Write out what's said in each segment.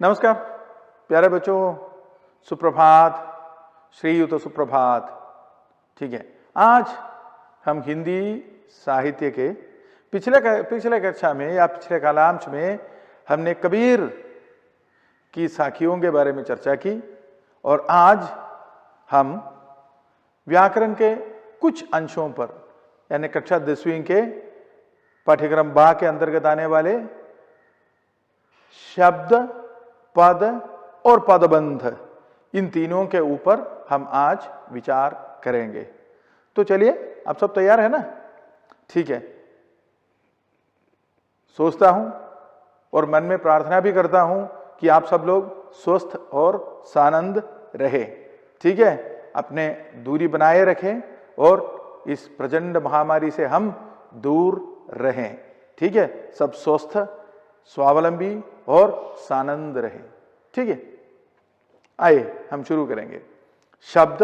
नमस्कार प्यारे बच्चों, सुप्रभात, श्रीयुत सुप्रभात। ठीक है, आज हम हिंदी साहित्य के पिछले कक्षा में या पिछले कालांश में हमने कबीर की साखियों के बारे में चर्चा की और आज हम व्याकरण के कुछ अंशों पर यानी कक्षा 10वीं के पाठ्यक्रम बा के अंतर्गत आने वाले शब्द, पद और पदबंध, इन तीनों के ऊपर हम आज विचार करेंगे। तो चलिए, आप सब तैयार है ना? ठीक है, सोचता हूं और मन में प्रार्थना भी करता हूं कि आप सब लोग स्वस्थ और सानंद रहे। ठीक है, अपने दूरी बनाए रखें और इस प्रचंड महामारी से हम दूर रहें। ठीक है, सब स्वस्थ, स्वावलंबी और सानंद रहे। ठीक है, आइए हम शुरू करेंगे। शब्द,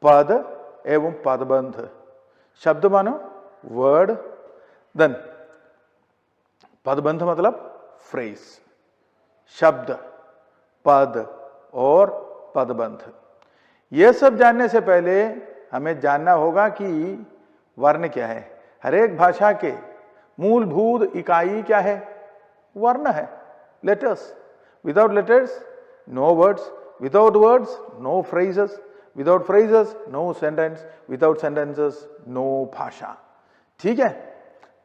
पद एवं पदबंध। शब्द मानो वर्ड, देन पदबंध मतलब फ्रेज। शब्द, पद और पदबंध, यह सब जानने से पहले हमें जानना होगा कि वर्ण क्या है। हर एक भाषा के मूलभूत इकाई क्या है? वर्ण है, letters. Without letters no words, without words no phrases, without phrases no sentence, without sentences no bhasha. ठीक है,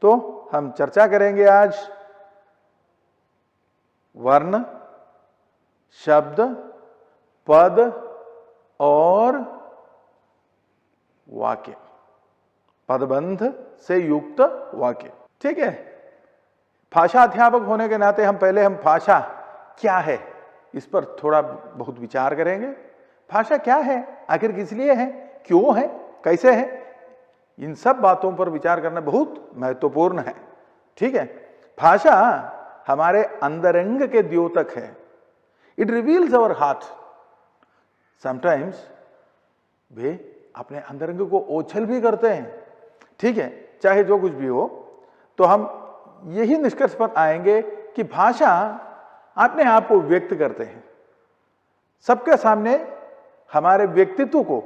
तो हम चर्चा करेंगे आज वर्ण, शब्द, पद और वाक्य, पदबंध से युक्त वाक्य। ठीक है, भाषा अध्यापक होने के नाते हम भाषा क्या है इस पर थोड़ा बहुत विचार करेंगे। भाषा क्या है, आखिर किस लिए है, क्यों है, कैसे है, इन सब बातों पर विचार करना बहुत महत्वपूर्ण है। ठीक है, भाषा हमारे अंतरंग के द्योतक है। It reveals our heart. Sometimes वे अपने अंतरंग को ओछल भी करते हैं। ठीक है, चाहे जो कुछ भी हो, तो हम यही निष्कर्ष पर आएंगे कि भाषा अपने आप को व्यक्त करते हैं सबके सामने। हमारे व्यक्तित्व को,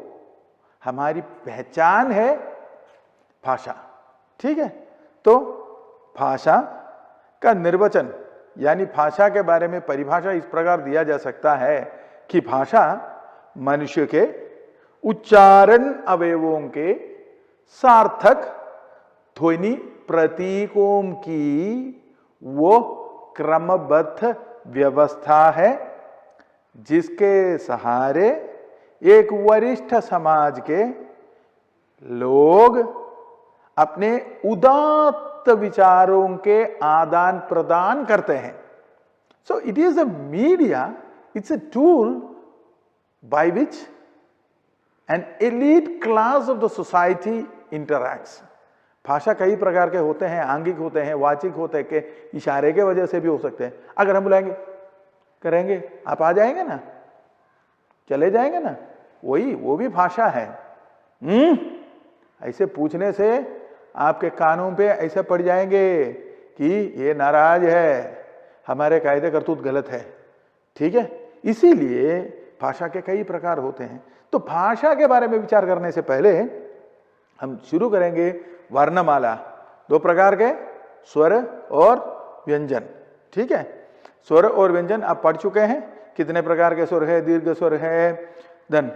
हमारी पहचान है भाषा। ठीक है, तो भाषा का निर्वचन यानी भाषा के बारे में परिभाषा इस प्रकार दिया जा सकता है कि भाषा मनुष्य के उच्चारण अवयवों के सार्थक ध्वनि प्रतीकों की वो क्रमबद्ध व्यवस्था है जिसके सहारे एक वरिष्ठ समाज के लोग अपने उदात्त विचारों के आदान प्रदान करते हैं। सो it is a media, it's a tool by which N elite class of the society interacts. भाषा कई प्रकार के होते हैं, आंगिक होते हैं, वाचिक होते हैं, के इशारे के वजह से भी हो सकते हैं। अगर हम बुलाएंगे, करेंगे, आप आ जाएंगे ना, चले जाएंगे ना, वो भी भाषा है। ऐसे पूछने से आपके कानों पे ऐसे पड़ जाएंगे कि ये नाराज है, हमारे कायदे करतूत गलत है। ठीक है, इसीलिए भाषा के कई प्रकार होते हैं। तो भाषा के बारे में विचार करने से पहले हम शुरू करेंगे वर्णमाला। दो प्रकार के, स्वर और व्यंजन। ठीक है, स्वर और व्यंजन आप पढ़ चुके हैं। कितने प्रकार के स्वर है? दीर्घ स्वर है, धन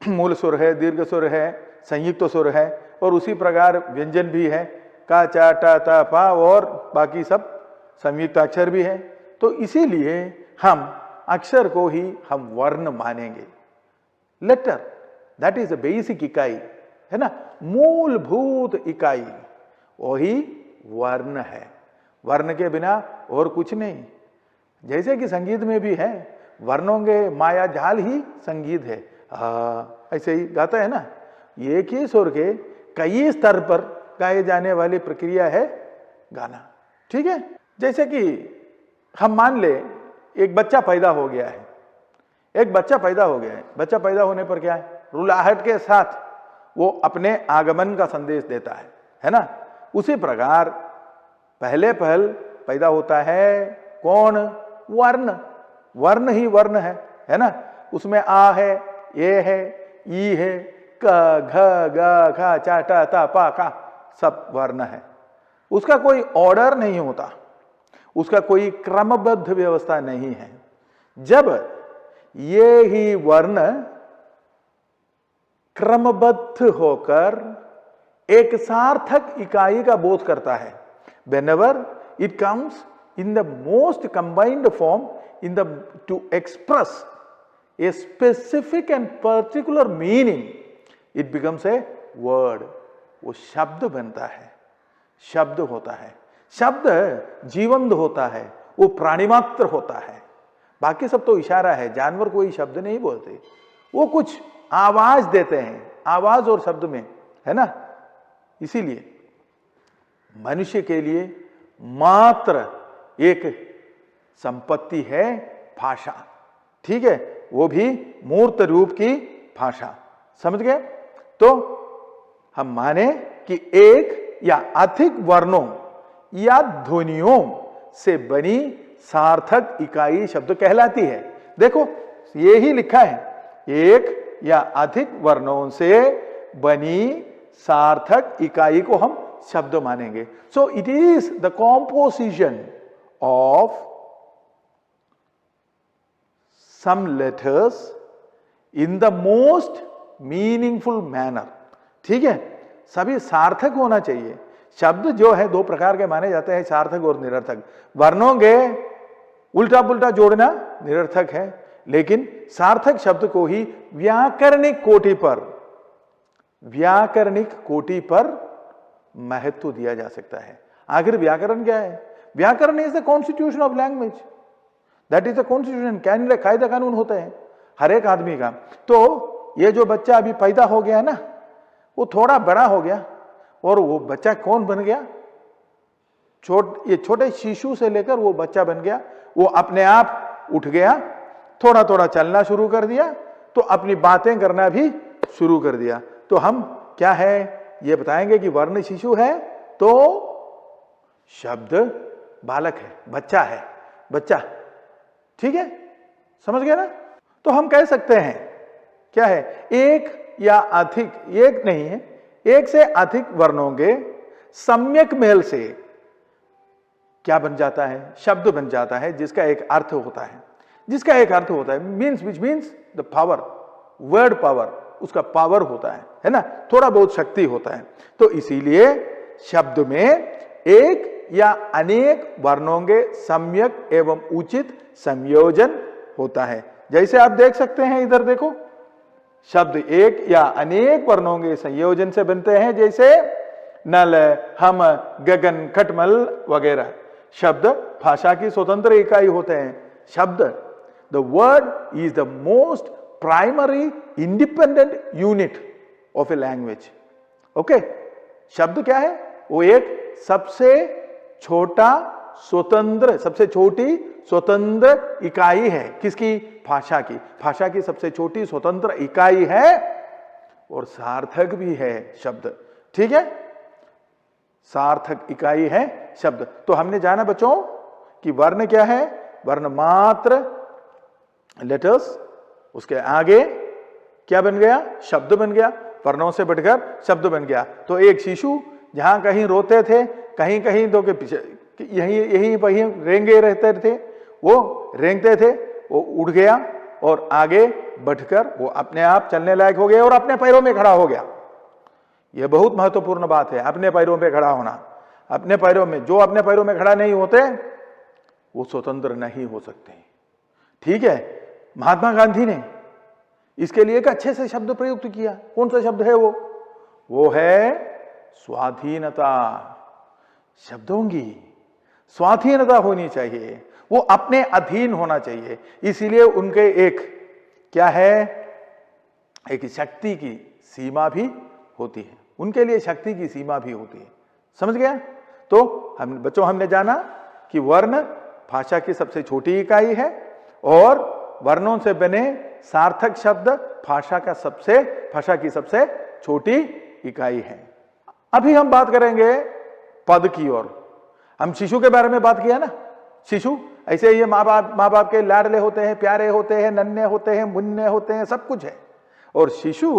मूल स्वर है, दीर्घ स्वर है, संयुक्त स्वर है, और उसी प्रकार व्यंजन भी है, का, चा, टा, ता, पा, और बाकी सब संयुक्त अक्षर भी है। तो इसीलिए हम अक्षर को ही हम वर्ण मानेंगे। Letter, that is a basic इकाई है ना, मूलभूत इकाई, वही वर्ण है। वर्ण के बिना और कुछ नहीं। जैसे कि संगीत में भी है, वर्णों के माया जाल ही संगीत है। ऐसे ही गाता है ना, एक ही सुर के कई स्तर पर गाए जाने वाली प्रक्रिया है गाना। ठीक है, जैसे कि हम मान ले एक बच्चा पैदा हो गया है। एक बच्चा पैदा हो गया है, बच्चा पैदा होने पर क्या है? रुलाहट के साथ वो अपने आगमन का संदेश देता है ना। उसी प्रकार पहले पहल पैदा होता है कौन? वर्ण, वर्ण ही वर्ण है ना। उसमें आ है, ए है, ई है, क, घ, ग, घ, च, ट, त, प, क, सब वर्ण है। उसका कोई ऑर्डर नहीं होता, उसका कोई क्रमबद्ध व्यवस्था नहीं है। जब ये ही वर्ण क्रमबद्ध होकर एक सार्थक इकाई का बोध करता है, whenever it comes in the most combined form in the to express a specific and particular meaning, it becomes a word. वो शब्द बनता है, शब्द होता है। शब्द जीवंत होता है, वो प्राणिमात्र होता है। बाकी सब तो इशारा है, जानवर कोई शब्द नहीं बोलते, वो कुछ आवाज देते हैं, आवाज और शब्द में, है ना। इसीलिए मनुष्य के लिए मात्र एक संपत्ति है भाषा, ठीक है, वो भी मूर्त रूप की भाषा। समझ गए? तो हम माने कि एक या अधिक वर्णों या ध्वनियों से बनी सार्थक इकाई शब्द कहलाती है। देखो ये ही लिखा है, एक या अधिक वर्णों से बनी सार्थक इकाई को हम शब्द मानेंगे। So it is the composition of some letters in the most meaningful manner. ठीक है, सभी सार्थक होना चाहिए। शब्द जो है दो प्रकार के माने जाते हैं, सार्थक और निरर्थक। वर्णों के उल्टा पुल्टा जोड़ना निरर्थक है, लेकिन सार्थक शब्द को ही व्याकरणिक कोटि पर महत्व दिया जा सकता है। आखिर व्याकरण क्या है? व्याकरण is the constitution of language, that is the constitution. कायदा कानून होता है हर एक आदमी का। तो ये जो बच्चा अभी पैदा हो गया है ना, वो थोड़ा बड़ा हो गया, और वो बच्चा कौन बन गया? ये छोटे शिशु से लेकर वो बच्चा बन गया। वो अपने आप उठ गया, थोड़ा थोड़ा चलना शुरू कर दिया, तो अपनी बातें करना भी शुरू कर दिया। तो हम क्या है ये बताएंगे कि वर्ण शिशु है तो शब्द बालक है, बच्चा है, बच्चा। ठीक है, समझ गए ना? तो हम कह सकते हैं क्या है, एक या अधिक, एक नहीं है, एक से अधिक वर्णों के सम्यक मेल से क्या बन जाता है? शब्द बन जाता है, जिसका एक अर्थ होता है, जिसका एक अर्थ होता है, means which means the power, word power, उसका पावर होता है ना, थोड़ा बहुत शक्ति होता है। तो इसीलिए शब्द में एक या अनेक वर्णों के सम्यक एवं उचित संयोजन होता है। जैसे आप देख सकते हैं, इधर देखो, शब्द एक या अनेक वर्णों के संयोजन से बनते हैं, जैसे नल, हम, गगन, खटमल वगैरह। शब्द भाषा की स्वतंत्र इकाई होते हैं। शब्द, the word is the most primary independent unit of a language. Okay, शब्द क्या है? वो एक सबसे छोटा स्वतंत्र, सबसे छोटी स्वतंत्र इकाई है। किसकी? भाषा की। भाषा की सबसे छोटी स्वतंत्र इकाई है और सार्थक भी है शब्द। ठीक है, सार्थक इकाई है शब्द। तो हमने जाना बच्चों कि वर्ण क्या है? वर्ण मात्र लेटर्स, उसके आगे क्या बन गया? शब्द बन गया, वर्णों से बढ़कर शब्द बन गया। तो एक शिशु जहां कहीं रोते थे, कहीं कहीं दो के पीछे यही वही रेंगे रहते थे, वो रेंगते थे, वो उड़ गया और आगे बढ़कर वो अपने आप चलने लायक हो गया और अपने पैरों में खड़ा हो गया। यह बहुत महत्वपूर्ण बात है, अपने पैरों में खड़ा होना। अपने पैरों में, जो अपने पैरों में खड़ा नहीं होते वो स्वतंत्र नहीं हो सकते। ठीक है, महात्मा गांधी ने इसके लिए एक अच्छे से शब्द प्रयुक्त किया। कौन सा शब्द है वो है स्वाधीनता। शब्दों की स्वाधीनता होनी चाहिए, वो अपने अधीन होना चाहिए। इसीलिए उनके एक क्या है, एक शक्ति की सीमा भी होती है, उनके लिए शक्ति की सीमा भी होती है। समझ गया? तो हम बच्चों, हमने जाना कि वर्ण भाषा की सबसे छोटी इकाई है और वर्णों से बने सार्थक शब्द भाषा की सबसे छोटी इकाई है। अभी हम बात करेंगे पद की ओर। हम शिशु के बारे में बात किया ना, शिशु ऐसे ये माँ बाप के लाडले होते हैं, प्यारे होते हैं, नन्हे होते हैं, मुन्ने होते हैं, सब कुछ है। और शिशु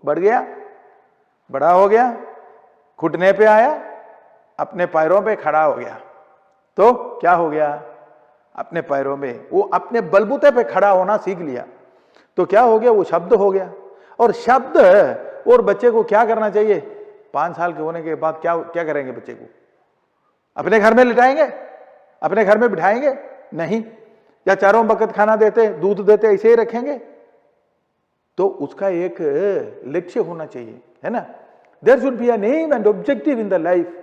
बढ़ गया, बड़ा हो गया, घुटने पे आया, अपने पैरों पे खड़ा हो गया। तो क्या हो गया? अपने पैरों में वो अपने बलबूते पे खड़ा होना सीख लिया। तो क्या हो गया? वो शब्द हो गया। और शब्द और बच्चे को क्या करना चाहिए? 5 साल के होने के बाद क्या करेंगे? बच्चे को अपने घर में लिटाएंगे? अपने घर में बिठाएंगे? नहीं। या चारों वक्त खाना देते, दूध देते, ऐसे ही रखेंगे? तो उसका एक लक्ष्य होना चाहिए, है ना? There should be a name and objective in the life.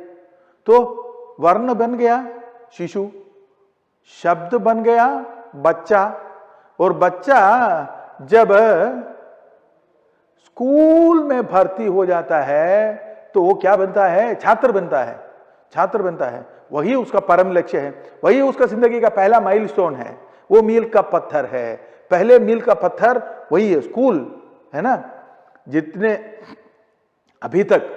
तो वर्ण बन गया शिशु, शब्द बन गया बच्चा, और बच्चा जब स्कूल में भर्ती हो जाता है तो वो क्या बनता है? छात्र बनता है। छात्र बनता है, वही उसका परम लक्ष्य है, वही उसका जिंदगी का पहला माइलस्टोन है, वो मील का पत्थर है। पहले मील का पत्थर वही है, स्कूल, है ना? जितने अभी तक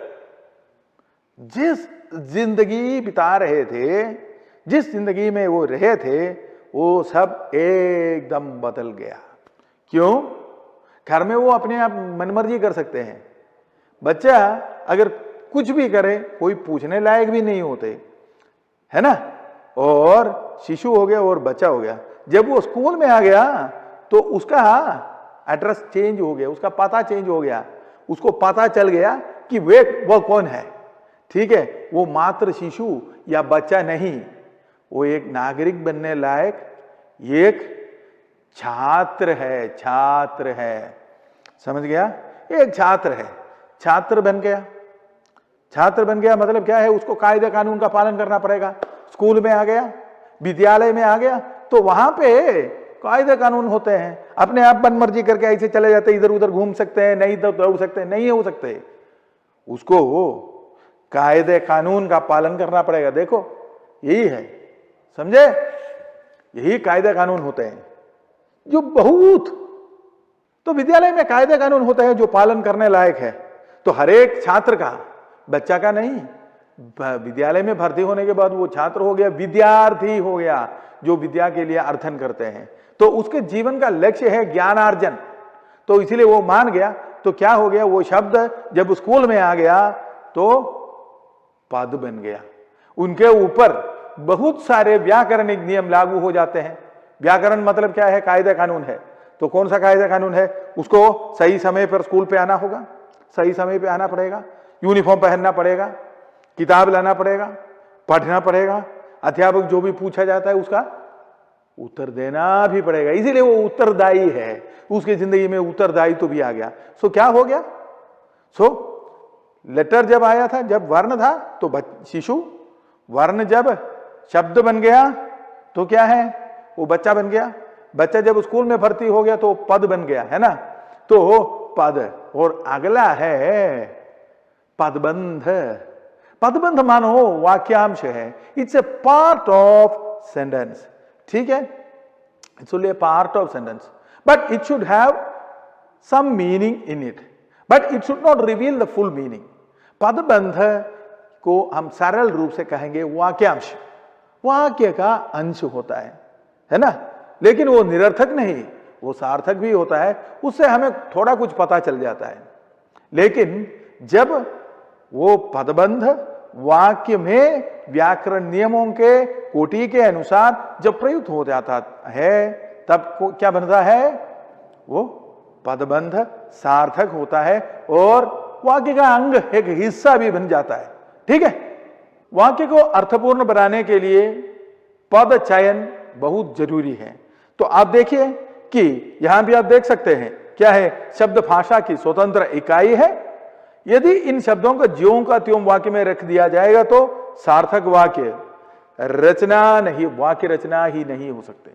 जिस जिंदगी बिता रहे थे, जिस जिंदगी में वो रहे थे, वो सब एकदम बदल गया। क्यों? घर में वो अपने आप मनमर्जी कर सकते हैं। बच्चा अगर कुछ भी करे, कोई पूछने लायक भी नहीं होते, है ना? और शिशु हो गया और बच्चा हो गया। जब वो स्कूल में आ गया तो उसका एड्रेस चेंज हो गया, उसका पता चेंज हो गया। उसको पता चल गया कि वो कौन है। ठीक है, वो मात्र शिशु या बच्चा नहीं, वो एक नागरिक बनने लायक एक छात्र है। छात्र है, समझ गया? एक छात्र है, छात्र बन गया। छात्र बन गया मतलब क्या है? उसको कायदे कानून का पालन करना पड़ेगा। स्कूल में आ गया, विद्यालय में आ गया, तो वहां पे कायदे कानून होते हैं। अपने आप मनमर्जी करके ऐसे चले जाते, इधर उधर घूम सकते हैं, नहीं तो दौड़ सकते, नहीं हो सकते। उसको कायदे कानून का पालन करना पड़ेगा। देखो, यही है, समझे? यही कायदे कानून होते हैं जो बहुत, तो विद्यालय में कायदे कानून होते हैं जो पालन करने लायक है। तो हर एक छात्र का, बच्चा का नहीं, विद्यालय में भर्ती होने के बाद वो छात्र हो गया, विद्यार्थी हो गया, जो विद्या के लिए अध्ययन करते हैं। तो उसके जीवन का लक्ष्य है ज्ञानार्जन। तो इसलिए वो मान गया। तो क्या हो गया? वो शब्द जब स्कूल में आ गया तो पद बन गया। उनके ऊपर बहुत सारे व्याकरणिक नियम लागू हो जाते हैं। व्याकरण मतलब क्या है? कायदे कानून है। तो कौन सा कायदे कानून है? उसको सही समय पर स्कूल पे आना होगा, सही समय पे आना पड़ेगा, यूनिफॉर्म पहनना पड़ेगा, किताब लाना पड़ेगा, पढ़ना पड़ेगा, अध्यापक जो भी पूछा जाता है उसका उत्तर देना भी पड़ेगा। इसीलिए वो उत्तरदायी है। उसकी जिंदगी में उत्तरदायी तो भी आ गया। सो क्या हो गया? लेटर जब आया था, जब वर्ण था तो शिशु, वर्ण जब शब्द बन गया तो क्या है? वो बच्चा बन गया। बच्चा जब स्कूल में भर्ती हो गया तो पद बन गया, है ना? तो पद, और अगला है पदबंध। पदबंध मानो वाक्यांश है। It's a part of sentence. ठीक है, it's only a part of sentence, but it should have some meaning in it, but it should not reveal the full meaning. पदबंध को हम सरल रूप से कहेंगे वाक्यांश। वाक्य का अंश होता है ना? लेकिन वो निरर्थक नहीं, वो सार्थक भी होता है। उससे हमें थोड़ा कुछ पता चल जाता है। लेकिन जब वो पदबंध वाक्य में व्याकरण नियमों के कोटि के अनुसार जब प्रयुक्त हो जाता है, तब क्या बनता है? वो पदबंध सार्थक होता है और वाक्य का अंग, एक हिस्सा भी बन जाता है। ठीक है, वाक्य को अर्थपूर्ण बनाने के लिए पद चयन बहुत जरूरी है। तो आप देखिए कि यहां भी आप देख सकते हैं क्या है? शब्द भाषा की स्वतंत्र इकाई है। यदि इन शब्दों को ज्यों का त्यों वाक्य में रख दिया जाएगा तो सार्थक वाक्य रचना नहीं, वाक्य रचना ही नहीं हो सकते।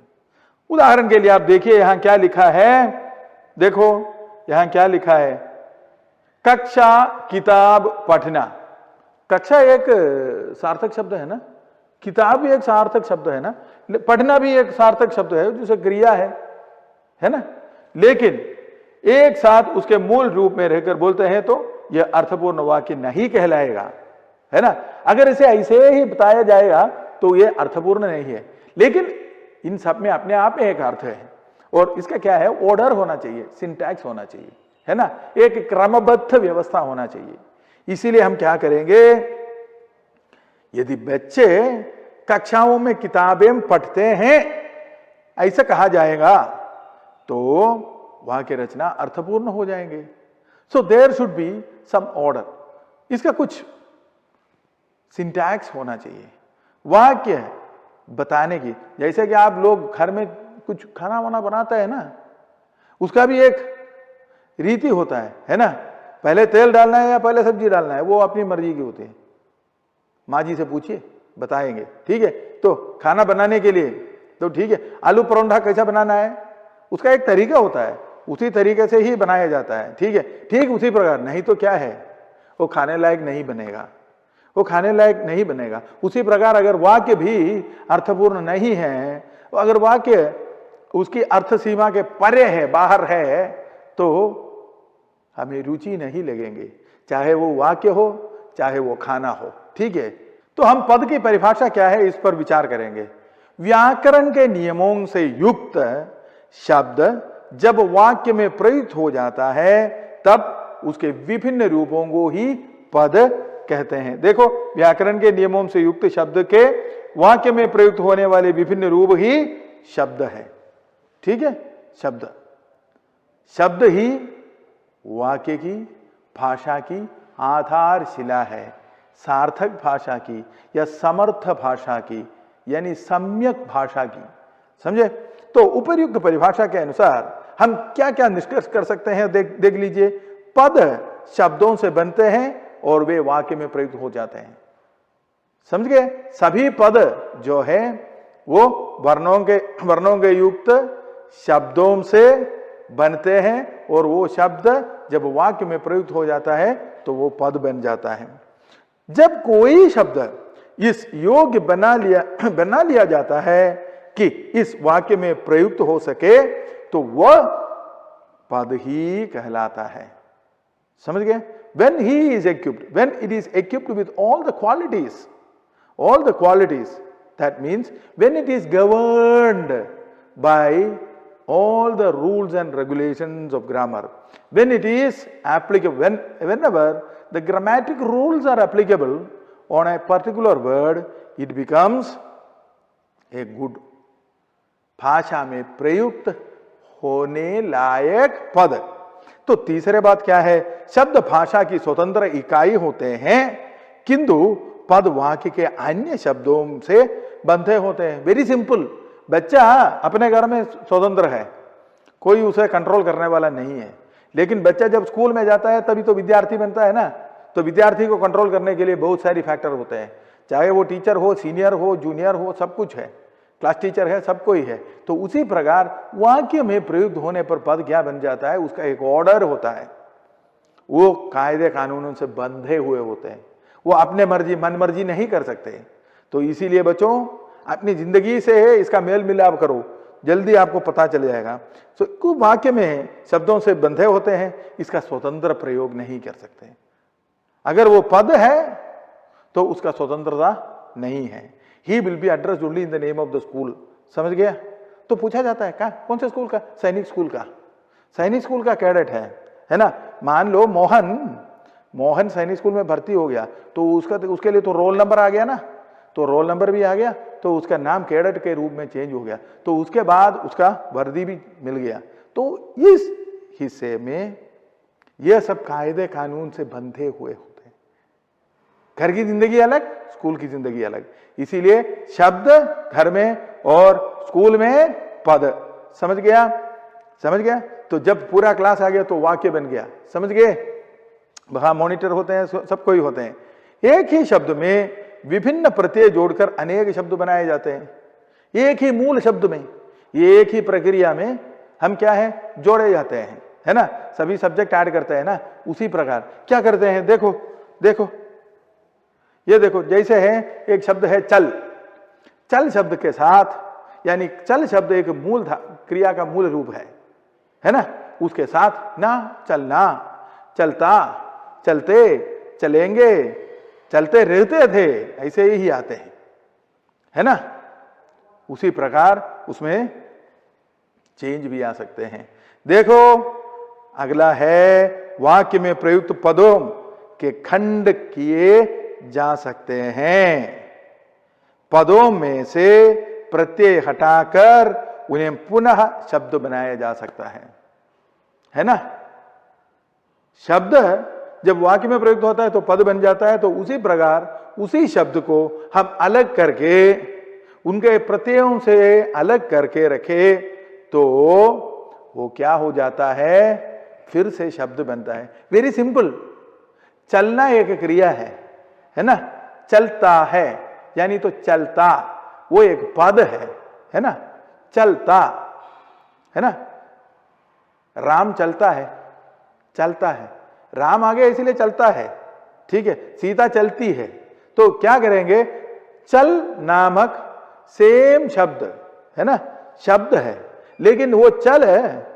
उदाहरण के लिए आप देखिए यहां क्या लिखा है। देखो यहां क्या लिखा है? कक्षा, किताब, पढ़ना। कक्षा एक सार्थक शब्द है ना, किताब भी एक सार्थक शब्द है ना, पढ़ना भी एक सार्थक शब्द है जिसे क्रिया है ना। लेकिन एक साथ उसके मूल रूप में रहकर बोलते हैं तो यह अर्थपूर्ण वाक्य नहीं कहलाएगा, है ना। अगर इसे ऐसे ही बताया जाएगा तो ये अर्थपूर्ण नहीं है। लेकिन इन सब में अपने आप में एक अर्थ है, और इसका क्या है, ऑर्डर होना चाहिए, सिंटैक्स होना चाहिए, है ना, एक क्रमबद्ध व्यवस्था होना चाहिए। इसीलिए हम क्या करेंगे, यदि बच्चे कक्षाओं में किताबें पढ़ते हैं ऐसा कहा जाएगा तो वाक्य रचना अर्थपूर्ण हो जाएंगे। So there should be some order, इसका कुछ सिंटैक्स होना चाहिए वाक्य बताने की। जैसे कि आप लोग घर में कुछ खाना वाना बनाता है ना, उसका भी एक रीति होता है ना, पहले तेल डालना है या पहले सब्जी डालना है, वो अपनी मर्जी की होती है। माँ जी से पूछिए, बताएंगे, ठीक है। तो खाना बनाने के लिए तो ठीक है, आलू परोंठा कैसा बनाना है उसका एक तरीका होता है, उसी तरीके से ही बनाया जाता है, ठीक है। ठीक उसी प्रकार, नहीं तो क्या है, वो खाने लायक नहीं बनेगा, वो खाने लायक नहीं बनेगा। उसी प्रकार अगर वाक्य भी अर्थपूर्ण नहीं है, अगर वाक्य उसकी अर्थ सीमा के परे है, बाहर है, तो हमें रुचि नहीं लगेंगे, चाहे वो वाक्य हो चाहे वो खाना हो, ठीक है। तो हम पद की परिभाषा क्या है इस पर विचार करेंगे। व्याकरण के नियमों से युक्त शब्द जब वाक्य में प्रयुक्त हो जाता है तब उसके विभिन्न रूपों को ही पद कहते हैं। देखो, व्याकरण के नियमों से युक्त शब्द के वाक्य में प्रयुक्त होने वाले विभिन्न रूप ही शब्द है, ठीक है। शब्द शब्द ही वाक्य की, भाषा की आधारशिला है, सार्थक भाषा की या समर्थ भाषा की, यानी सम्यक भाषा की, समझे। तो उपर्युक्त परिभाषा के अनुसार हम क्या क्या निष्कर्ष कर सकते हैं, देख लीजिए। पद शब्दों से बनते हैं और वे वाक्य में प्रयुक्त हो जाते हैं, समझ गए। सभी पद जो है वो वर्णों के युक्त शब्दों से बनते हैं और वो शब्द जब वाक्य में प्रयुक्त हो जाता है तो वो पद बन जाता है। जब कोई शब्द इस योग्य बना लिया जाता है कि इस वाक्य में प्रयुक्त हो सके तो वह पद ही कहलाता है, समझ गए। when it is equipped with all the qualities, that means when it is governed by all the rules and regulations of grammar, when it is applicable, whenever the grammatic rules are applicable on a particular word, it becomes a good भाषा में प्रयुक्त होने लायक पद। तो तीसरे बात क्या है, शब्द भाषा की स्वतंत्र इकाई होते हैं किंतु पद वाक्य के अन्य शब्दों से बंधे होते हैं। वेरी सिंपल, बच्चा अपने घर में स्वतंत्र है, कोई उसे कंट्रोल करने वाला नहीं है, लेकिन बच्चा जब स्कूल में जाता है तभी तो विद्यार्थी बनता है ना। तो विद्यार्थी को कंट्रोल करने के लिए बहुत सारी फैक्टर होते हैं, चाहे वो टीचर हो, सीनियर हो, जूनियर हो, सब कुछ है, क्लास टीचर है, सब कोई है। तो उसी प्रकार वाक्य में प्रयुक्त होने पर पद क्या बन जाता है, उसका एक ऑर्डर होता है, वो कायदे कानूनों से बंधे हुए होते हैं, वो अपने मर्जी मन मर्जी नहीं कर सकते। तो इसीलिए बच्चों अपनी जिंदगी से इसका मेल मिलाप करो, जल्दी आपको पता चल जाएगा। तो वाक्य में शब्दों से बंधे होते हैं, इसका स्वतंत्र प्रयोग नहीं कर सकते। अगर वो पद है तो उसका स्वतंत्रता नहीं है। He will be addressed only in the name of the school, समझ गया। तो पूछा जाता है कौन से स्कूल का, सैनिक स्कूल का, सैनिक स्कूल का कैडेट है ना। मान लो मोहन सैनिक स्कूल में भर्ती हो गया तो उसके लिए तो रोल नंबर आ गया ना, तो रोल नंबर भी आ गया तो उसका नाम कैडेट के रूप में चेंज हो गया, तो उसके बाद उसका वर्दी भी मिल गया। तो इस हिस्से में यह सब कायदे कानून से बंधे हुए होते हैं। घर की जिंदगी अलग, स्कूल की जिंदगी अलग, इसीलिए शब्द घर में और स्कूल में पद, समझ गया। तो जब पूरा क्लास आ गया तो वाक्य बन गया, समझ गए। वहां मॉनिटर होते हैं, सब कोई होते हैं। एक ही शब्द में विभिन्न प्रत्यय जोड़कर अनेक शब्द बनाए जाते हैं, एक ही मूल शब्द में, ये एक ही प्रक्रिया में हम क्या है जोड़े जाते हैं, है ना। सभी सब्जेक्ट ऐड करते हैं ना। उसी प्रकार क्या करते हैं, देखो ये देखो, जैसे है एक शब्द है चल शब्द के साथ, यानी चल शब्द एक मूल क्रिया का मूल रूप है ना। उसके साथ ना, चलना, चलता, चलते, चलेंगे, चलते रहते थे, ऐसे ही आते हैं। है ना, उसी प्रकार उसमें चेंज भी आ सकते हैं। देखो अगला है वाक्य में प्रयुक्त पदों के खंड किए जा सकते हैं। पदों में से प्रत्यय हटाकर उन्हें पुनः शब्द बनाया जा सकता है ना। शब्द जब वाक्य में प्रयुक्त होता है तो पद बन जाता है, तो उसी प्रकार उसी शब्द को हम अलग करके उनके प्रत्ययों से अलग करके रखे तो वो क्या हो जाता है, फिर से शब्द बनता है। Very simple. चलना एक क्रिया है ना, चलता है यानी तो चलता वो एक पद है ना, चलता है ना। राम चलता है, चलता है, राम आगे इसलिए चलता है, ठीक है। सीता चलती है, तो क्या करेंगे, चल नामक सेम शब्द है ना, शब्द है, लेकिन वो चल है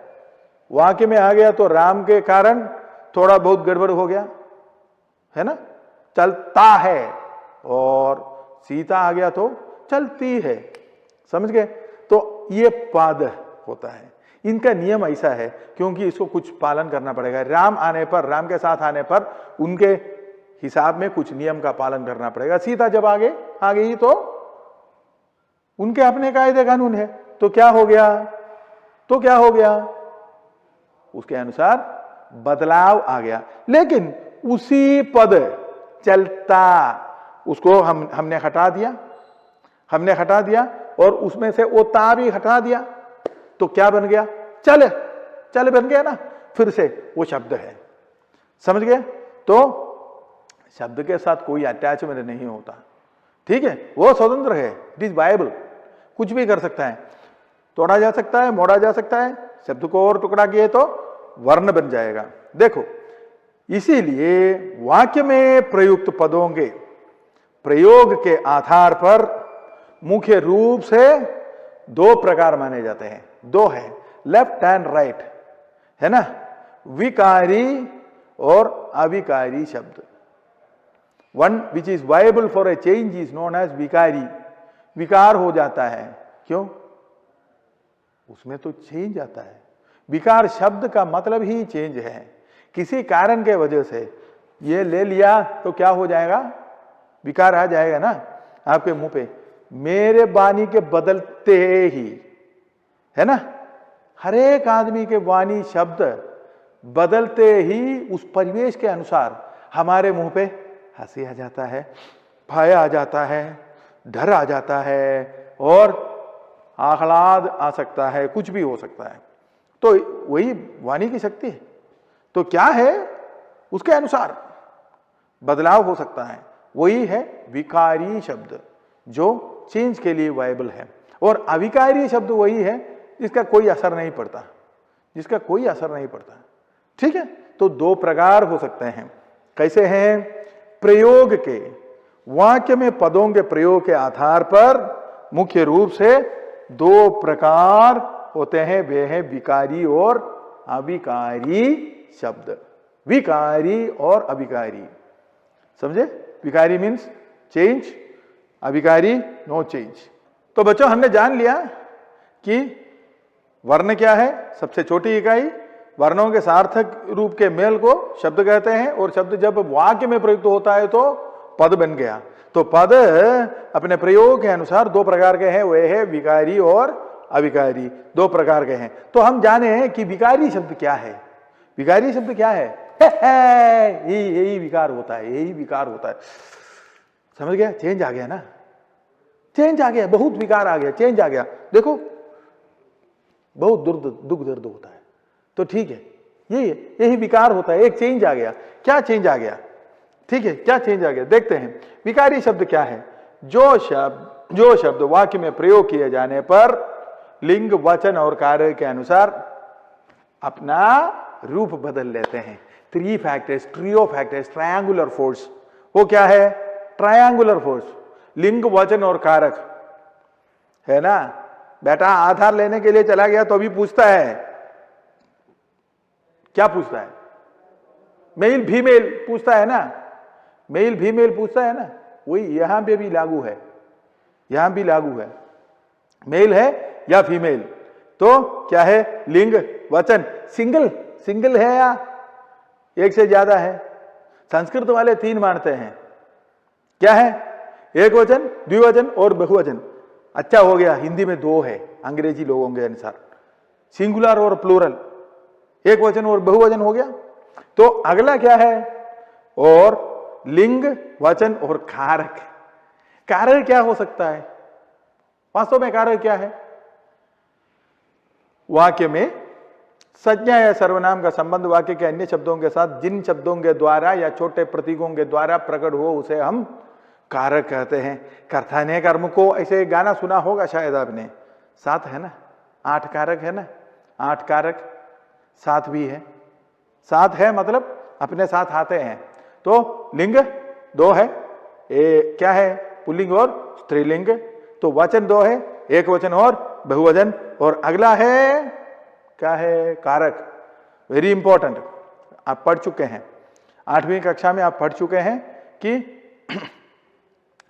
वाक्य में आ गया तो राम के कारण थोड़ा बहुत गड़बड़ हो गया है ना। चलता है और सीता आ गया तो चलती है, समझ गए। तो ये पद होता है, इनका नियम ऐसा है क्योंकि इसको कुछ पालन करना पड़ेगा। राम आने पर, राम के साथ आने पर उनके हिसाब में कुछ नियम का पालन करना पड़ेगा। सीता जब आ गई तो उनके अपने कायदे कानून है, तो क्या हो गया, उसके अनुसार बदलाव आ गया। लेकिन उसी पद चलता उसको हमने हटा दिया और उसमें से वो ता भी हटा दिया, तो क्या बन गया, चल बन गया ना, फिर से वो शब्द है, समझ गए। तो शब्द के साथ कोई अटैचमेंट नहीं होता, ठीक है, वो स्वतंत्र है, इट इज वायबल, कुछ भी कर सकता है, तोड़ा जा सकता है, मोड़ा जा सकता है, शब्द को और टुकड़ा किए तो वर्ण बन जाएगा। देखो इसीलिए वाक्य में प्रयुक्त पदों के प्रयोग के आधार पर मुख्य रूप से दो प्रकार माने जाते हैं, दो है, लेफ्ट एंड राइट, है ना। विकारी और अविकारी शब्द। One which is viable for a change is known as vikari. विकार हो जाता है, क्यों, उसमें तो चेंज आता है। विकार शब्द का मतलब ही चेंज है, किसी कारण के वजह से ये ले लिया तो क्या हो जाएगा, विकार आ जाएगा ना आपके मुंह पे। मेरे वाणी के बदलते ही, है ना, हर एक आदमी के वाणी शब्द बदलते ही उस परिवेश के अनुसार हमारे मुंह पे हंसी आ जाता है, भय आ जाता है, डर आ जाता है और आह्लाद आ सकता है, कुछ भी हो सकता है। तो वही वाणी की शक्ति है। तो क्या है, उसके अनुसार बदलाव हो सकता है, वही है विकारी शब्द जो चेंज के लिए वायबल है। और अविकारी शब्द वही है जिसका कोई असर नहीं पड़ता, ठीक है। तो दो प्रकार हो सकते हैं, कैसे हैं, प्रयोग के, वाक्य में पदों के प्रयोग के आधार पर मुख्य रूप से दो प्रकार होते हैं, वे हैं विकारी और अविकारी शब्द। विकारी और अविकारी, समझे। विकारी मीन्स चेंज, अविकारी नो चेंज। तो बच्चों हमने जान लिया कि वर्ण क्या है, सबसे छोटी इकाई। वर्णों के सार्थक रूप के मेल को शब्द कहते हैं, और शब्द जब वाक्य में प्रयुक्त होता है तो पद बन गया। तो पद अपने प्रयोग के अनुसार दो प्रकार के हैं, वे है विकारी और अविकारी, दो प्रकार के हैं। तो हम जाने कि विकारी शब्द क्या है। विकारी शब्द क्या है, यही विकार होता है, समझ गया। चेंज आ गया ना, चेंज आ गया, बहुत विकार आ गया, चेंज आ गया। देखो बहुत दुख दर्द होता है, तो ठीक है, यही विकार होता है, एक चेंज आ गया। क्या चेंज आ गया, ठीक है, क्या चेंज आ गया, देखते हैं। विकारी शब्द क्या है, जो शब्द वाक्य में प्रयोग किए जाने पर लिंग, वचन और कार्य के अनुसार अपना रूप बदल लेते हैं। Trio factors, triangular force. वो क्या है, ट्रायंगुलर फोर्स, लिंग, वचन और कारक, है ना। बेटा आधार लेने के लिए चला गया तो अभी पूछता है, क्या पूछता है, मेल फीमेल पूछता है ना, मेल फीमेल पूछता है ना, वही यहां पे भी लागू है। यहां भी लागू है, मेल है या फीमेल, तो क्या है, लिंग वचन। सिंगल सिंगल है या एक से ज्यादा है? संस्कृत वाले 3 मानते हैं, क्या है, एक वचन, द्विवचन और बहुवचन। अच्छा हो गया हिंदी में 2 है अंग्रेजी लोगों के अनुसार, सिंगुलर और प्लूरल, एक वचन और बहुवचन हो गया। तो अगला क्या है, और लिंग वचन और कारक। कारक क्या हो सकता है? वास्तव में कारक क्या है? वाक्य में संज्ञा या सर्वनाम का संबंध वाक्य के अन्य शब्दों के साथ जिन शब्दों के द्वारा या छोटे प्रतीकों के द्वारा प्रकट हो उसे हम कारक कहते हैं। कर्ता ने कर्म को, ऐसे गाना सुना होगा शायद आपने, 7 है ना, 8 कारक है ना, 8 कारक, 7 भी है, 7 है मतलब अपने साथ आते हैं। तो लिंग 2 है, क्या है, पुल्लिंग और स्त्रीलिंग। तो वचन 2 है, एक वचन और बहुवचन। और अगला है क्या है, कारक। वेरी इंपॉर्टेंट, आप पढ़ चुके हैं 8वीं कक्षा में, आप पढ़ चुके हैं कि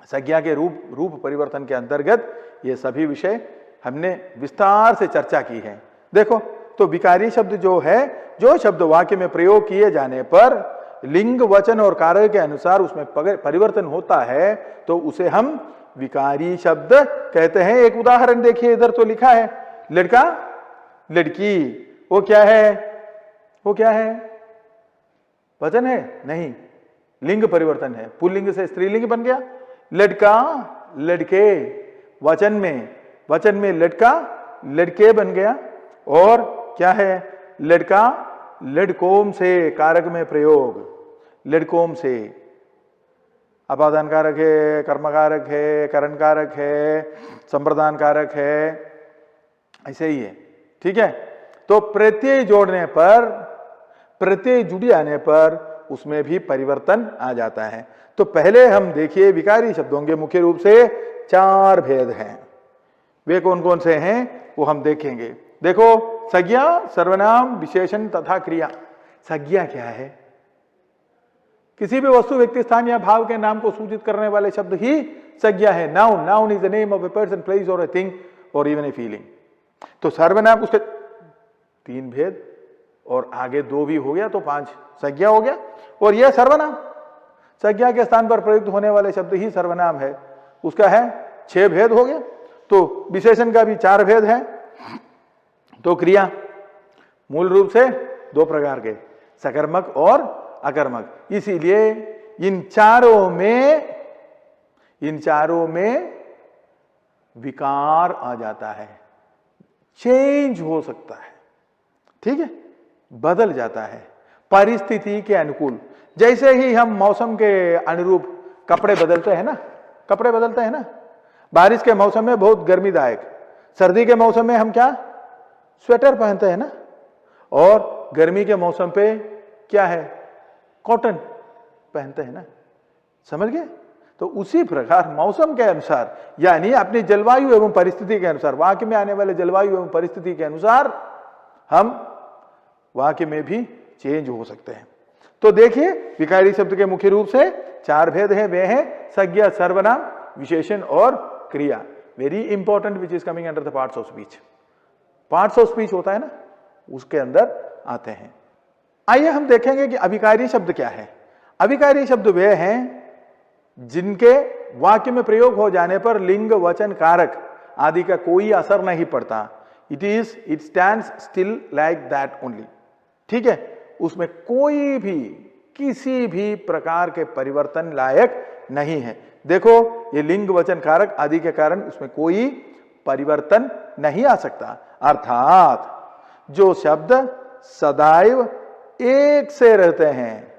संज्ञा के रूप परिवर्तन के अंतर्गत ये सभी विषय हमने विस्तार से चर्चा की है। देखो, तो विकारी शब्द जो है, जो शब्द वाक्य में प्रयोग किए जाने पर लिंग वचन और कारक के अनुसार उसमें परिवर्तन होता है, तो उसे हम विकारी शब्द कहते हैं। एक उदाहरण देखिए, इधर तो लिखा है लड़का लड़की, वो क्या है, वो क्या है, वचन है? नहीं, लिंग परिवर्तन है, पुल्लिंग से स्त्रीलिंग बन गया। लड़का लड़के, वचन में लड़का लड़के बन गया। और क्या है, लड़का लड़कों से, कारक में प्रयोग, लड़कों से, अपादान कारक है, कर्म कारक है, करण कारक है, संप्रदान कारक है, ऐसे ही है, ठीक है। तो प्रत्यय जोड़ने पर, प्रत्यय जुड़ जाने पर उसमें भी परिवर्तन आ जाता है। तो पहले हम देखिए, विकारी शब्दों के मुख्य रूप से 4 भेद हैं। वे कौन कौन से हैं वो हम देखेंगे। देखो, संज्ञा, सर्वनाम, विशेषण तथा क्रिया। संज्ञा क्या है? किसी भी वस्तु, व्यक्ति, स्थान या भाव के नाम को सूचित करने वाले शब्द ही संज्ञा है। Noun, noun is the name of a person, place और ए थिंग और इवन ए फीलिंग। तो सर्वनाम, उसके 3 भेद, और आगे 2 भी हो गया तो 5 संज्ञा हो गया। और यह सर्वनाम, संज्ञा के स्थान पर प्रयुक्त होने वाले शब्द ही सर्वनाम है, उसका है 6 भेद हो गया। तो विशेषण का भी 4 भेद है। तो क्रिया मूल रूप से 2 प्रकार के, सकर्मक और अकर्मक। इसीलिए इन चारों में विकार आ जाता है, चेंज हो सकता है, ठीक है, बदल जाता है परिस्थिति के अनुकूल। जैसे ही हम मौसम के अनुरूप कपड़े बदलते हैं ना, बारिश के मौसम में बहुत गर्मीदायक, सर्दी के मौसम में हम क्या, स्वेटर पहनते हैं ना, और गर्मी के मौसम पे क्या है, कॉटन पहनते हैं ना, समझ गए। तो उसी प्रकार मौसम के अनुसार, यानी अपनी जलवायु एवं परिस्थिति के अनुसार, वाक्य में आने वाले जलवायु एवं परिस्थिति के अनुसार हम वाक्य में भी चेंज हो सकते हैं। तो देखिए, विकारी शब्द के मुख्य रूप से 4 भेद हैं। वे हैं संज्ञा, सर्वनाम, विशेषण और क्रिया। Very important, which is coming under the parts of speech. Parts of speech होता है ना, उसके अंदर आते हैं। आइए हम देखेंगे कि अभिकारी शब्द क्या है। अभिकारी शब्द वे हैं जिनके वाक्य में प्रयोग हो जाने पर लिंग, वचन, कारक आदि का कोई असर नहीं पड़ता। It stands still like that only, ठीक है। उसमें कोई भी, किसी भी प्रकार के परिवर्तन लायक नहीं है। देखो, ये लिंग, वचन, कारक आदि के कारण उसमें कोई परिवर्तन नहीं आ सकता। अर्थात जो शब्द सदैव एक से रहते हैं,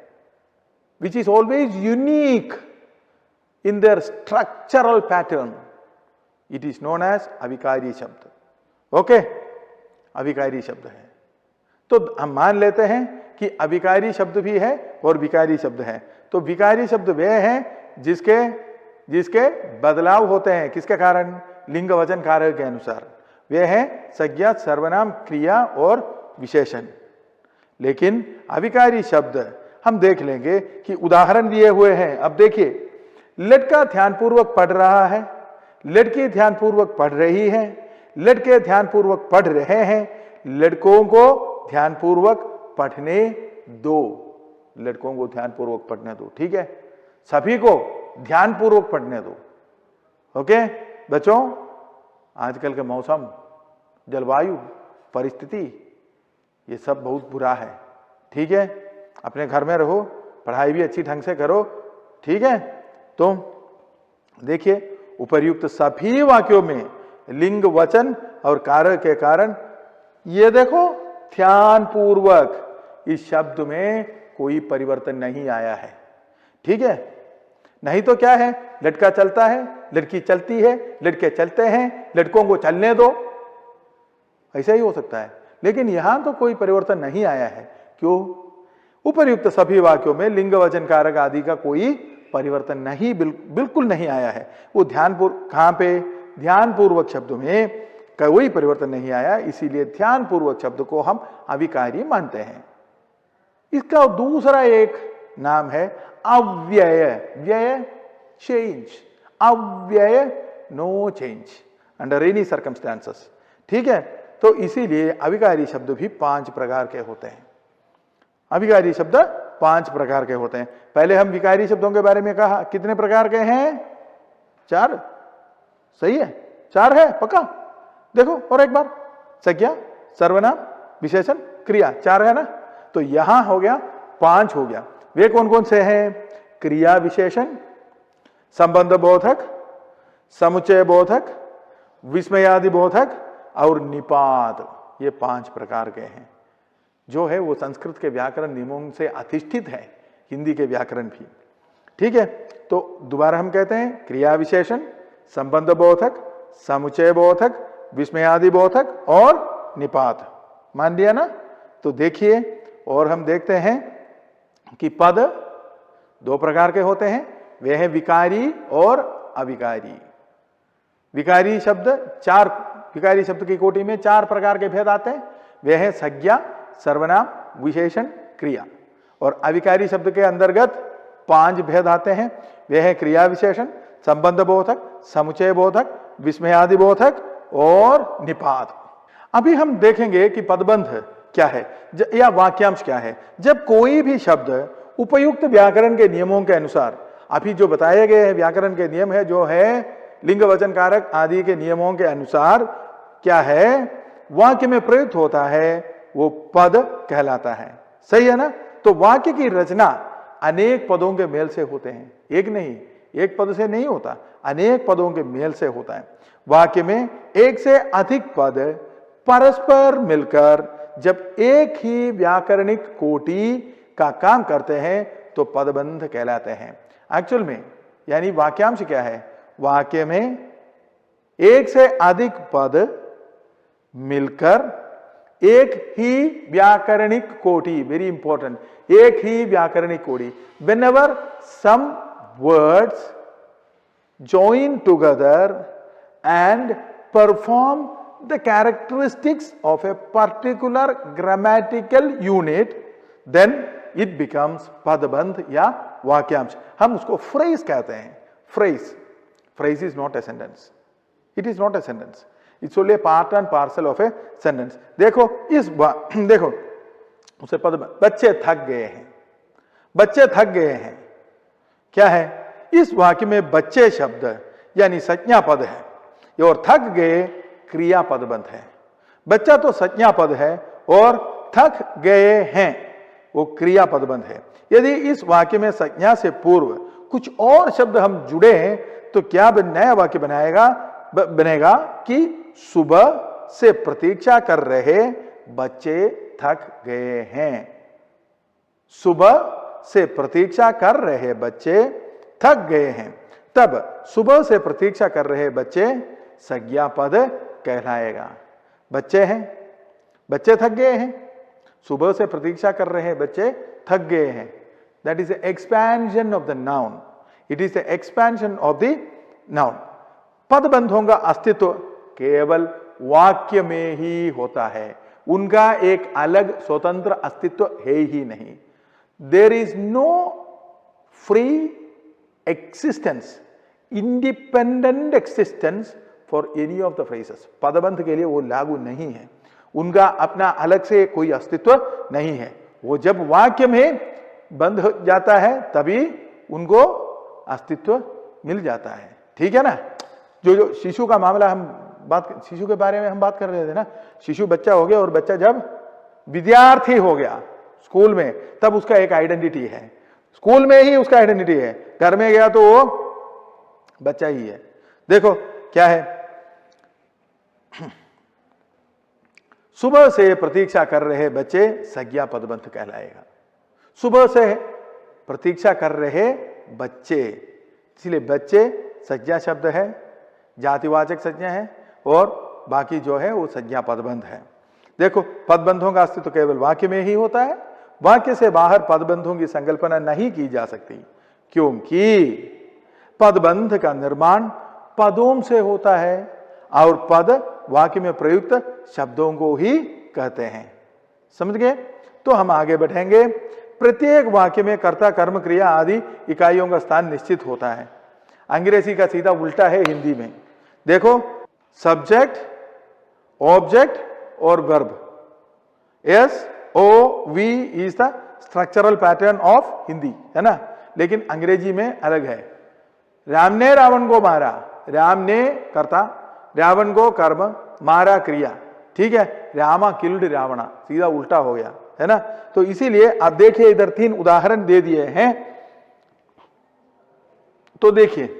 which is always unique in their structural pattern, it is known as अभिकारी शब्द। ओके, अभिकारी शब्द है। तो हम मान लेते हैं कि अभिकारी शब्द भी है और विकारी शब्द है। तो विकारी शब्द वे हैं जिसके बदलाव होते हैं, किसके कारण, लिंग, वचन, कारक के अनुसार। वे हैं संज्ञा, सर्वनाम, क्रिया और विशेषण। लेकिन अभिकारी शब्द हम देख लेंगे कि उदाहरण दिए हुए हैं। अब देखिए, लड़का ध्यानपूर्वक पढ़ रहा है, लड़की ध्यानपूर्वक पढ़ रही है, लड़के ध्यानपूर्वक पढ़ रहे हैं, लड़कों को ध्यानपूर्वक पढ़ने दो, लड़कों को ध्यानपूर्वक पढ़ने दो। ठीक है, सभी को ध्यानपूर्वक पढ़ने दो। ओके बच्चों, आजकल के मौसम, जलवायु, परिस्थिति, ये सब बहुत बुरा है। ठीक है, अपने घर में रहो, पढ़ाई भी अच्छी ढंग से करो। ठीक है, तो देखिए उपर्युक्त सभी वाक्यों में लिंग, वचन और कारक के कारण, ये देखो ध्यान पूर्वक इस शब्द में कोई परिवर्तन नहीं आया है। ठीक है, नहीं तो क्या है, लड़का चलता है, लड़की चलती है, लड़के चलते हैं, लड़कों को चलने दो, ऐसा ही हो सकता है। लेकिन यहां तो कोई परिवर्तन नहीं आया है। क्यों? उपर्युक्त सभी वाक्यों में लिंग, वचन, कारक आदि का कोई परिवर्तन नहीं, बिल्कुल नहीं आया है। वो ध्यानपूर्वक, कहां पे? ध्यानपूर्वक शब्दों में कोई परिवर्तन नहीं आया, इसीलिए ध्यानपूर्वक शब्द को हम अविकारी मानते हैं। इसका दूसरा एक नाम है अव्यय। व्यय चेंज, अव्यय no change under any circumstances. ठीक है, तो इसीलिए अविकारी शब्द भी 5 प्रकार के होते हैं। अविकारी शब्द 5 प्रकार के होते हैं। पहले हम विकारी शब्दों के बारे में कहा, कितने प्रकार के हैं? 4। सही है, 4 है पक्का। देखो और एक बार, संज्ञा, सर्वनाम, विशेषण, क्रिया, 4 है ना। तो यहां हो गया 5 हो गया। वे कौन कौन से हैं? क्रिया विशेषण, संबंध बोधक, समुच्चय बोधक, विस्मयादि बोधक और निपात। ये 5 प्रकार के हैं, जो है वो संस्कृत के व्याकरण नियमों से अधिष्ठित है, हिंदी के व्याकरण भी। ठीक है, तो दोबारा हम कहते हैं क्रिया विशेषण, संबंध बोधक, समुच्चय बोधक, विस्मयादि बोधक और निपात। मान लिया ना। तो देखिए, और हम देखते हैं कि पद 2 प्रकार के होते हैं, वे हैं विकारी और अविकारी। विकारी शब्द 4, विकारी शब्द की कोटि में 4 प्रकार के भेद आते हैं। वे हैं संज्ञा, सर्वनाम, विशेषण, क्रिया। और अविकारी शब्द के अंतर्गत 5 भेद आते हैं। वे हैं क्रिया विशेषण, संबंध बोधक, समुच्चय बोधक, विस्मयादि बोधक और निपात। अभी हम देखेंगे कि पदबंध क्या है या वाक्यांश क्या है। जब कोई भी शब्द उपयुक्त व्याकरण के नियमों के अनुसार, अभी जो बताए गए हैं व्याकरण के नियम है, जो है लिंग, वचन, कारक आदि के नियमों के अनुसार क्या है, वाक्य में प्रयुक्त होता है, वो पद कहलाता है। सही है ना। तो वाक्य की रचना अनेक पदों के मेल से होते हैं, एक नहीं, एक पद से नहीं होता, अनेक पदों के मेल से होता है। वाक्य में एक से अधिक पद परस्पर मिलकर जब एक ही व्याकरणिक कोटि का काम करते हैं तो पदबंध कहलाते हैं। एक्चुअल में यानी वाक्यांश क्या है? वाक्य में एक से अधिक पद मिलकर एक ही व्याकरणिक कोटि, वेरी इंपॉर्टेंट, एक ही व्याकरणिक कोटि। whenever some words join together and perform the characteristics of a particular grammatical unit, then it becomes पदबंध या वाक्यांश। हम उसको फ्रेज कहते हैं। Phrase, phrase is not a sentence, it is not a sentence, it's only part and parcel of a sentence. देखो देखो उसे पद, बच्चे थक गए हैं, बच्चे थक गए हैं, क्या है? इस वाक्य में बच्चे शब्द यानी संज्ञा पद है और थक गए क्रिया पदबंध है। बच्चा तो संज्ञा पद है और थक गए हैं वो क्रिया पदबंध है। यदि इस वाक्य में संज्ञा से पूर्व कुछ और शब्द हम जुड़े हैं तो क्या नया वाक्य बनेगा कि सुबह से प्रतीक्षा कर रहे बच्चे थक गए हैं। सुबह से प्रतीक्षा कर रहे बच्चे थक गए हैं। तब सुबह से प्रतीक्षा कर रहे बच्चे संज्ञा पद कहलाएगा। बच्चे हैं, बच्चे थक गए हैं, सुबह से प्रतीक्षा कर रहे बच्चे थक गए हैं। That is expansion of the noun, it is the expansion of the noun. पदबंधों का अस्तित्व केवल वाक्य में ही होता है, उनका एक अलग स्वतंत्र अस्तित्व है ही नहीं। There is no free existence independent existence for any of the phrases. पदबंध के लिए वो लागू नहीं है, उनका अपना अलग से कोई अस्तित्व नहीं है। वो जब वाक्य में बंध हो जाता है तभी उनको अस्तित्व मिल जाता है। ठीक है ना। जो शिशु का मामला शिशु के बारे में हम बात कर रहे थे ना, शिशु बच्चा हो गया और बच्चा जब विद्यार्थी हो गया स्कूल में, तब उसका एक आइडेंटिटी है, स्कूल में ही उसका आइडेंटिटी है, घर में गया तो वो बच्चा ही है। देखो क्या है, सुबह से प्रतीक्षा कर रहे बच्चे संज्ञा पदबंध कहलाएगा। सुबह से प्रतीक्षा कर रहे बच्चे, इसलिए बच्चे संज्ञा शब्द है, जातिवाचक संज्ञा है, और बाकी जो है वो संज्ञा पदबंध है। देखो पदबंधों का अस्तित्व केवल वाक्य में ही होता है, वाक्य से बाहर पदबंधों की संकल्पना नहीं की जा सकती, क्योंकि पदबंध का निर्माण पदों से होता है और पद वाक्य में प्रयुक्त शब्दों को ही कहते हैं। समझ गए। तो हम आगे बढ़ेंगे। प्रत्येक वाक्य में कर्ता, कर्म, क्रिया आदि इकाइयों का स्थान निश्चित होता है। अंग्रेजी का सीधा उल्टा है हिंदी में। देखो सब्जेक्ट, ऑब्जेक्ट और verb, SOV is the structural pattern of Hindi, है ना। लेकिन अंग्रेजी में अलग है। राम ने रावण को मारा, राम ने कर्ता, रावण को कर्म, मारा क्रिया। ठीक है, रामा किल्ड रावणा, सीधा उल्टा हो गया, है ना। तो इसीलिए आप देखिए इधर 3 उदाहरण दे दिए हैं। तो देखिए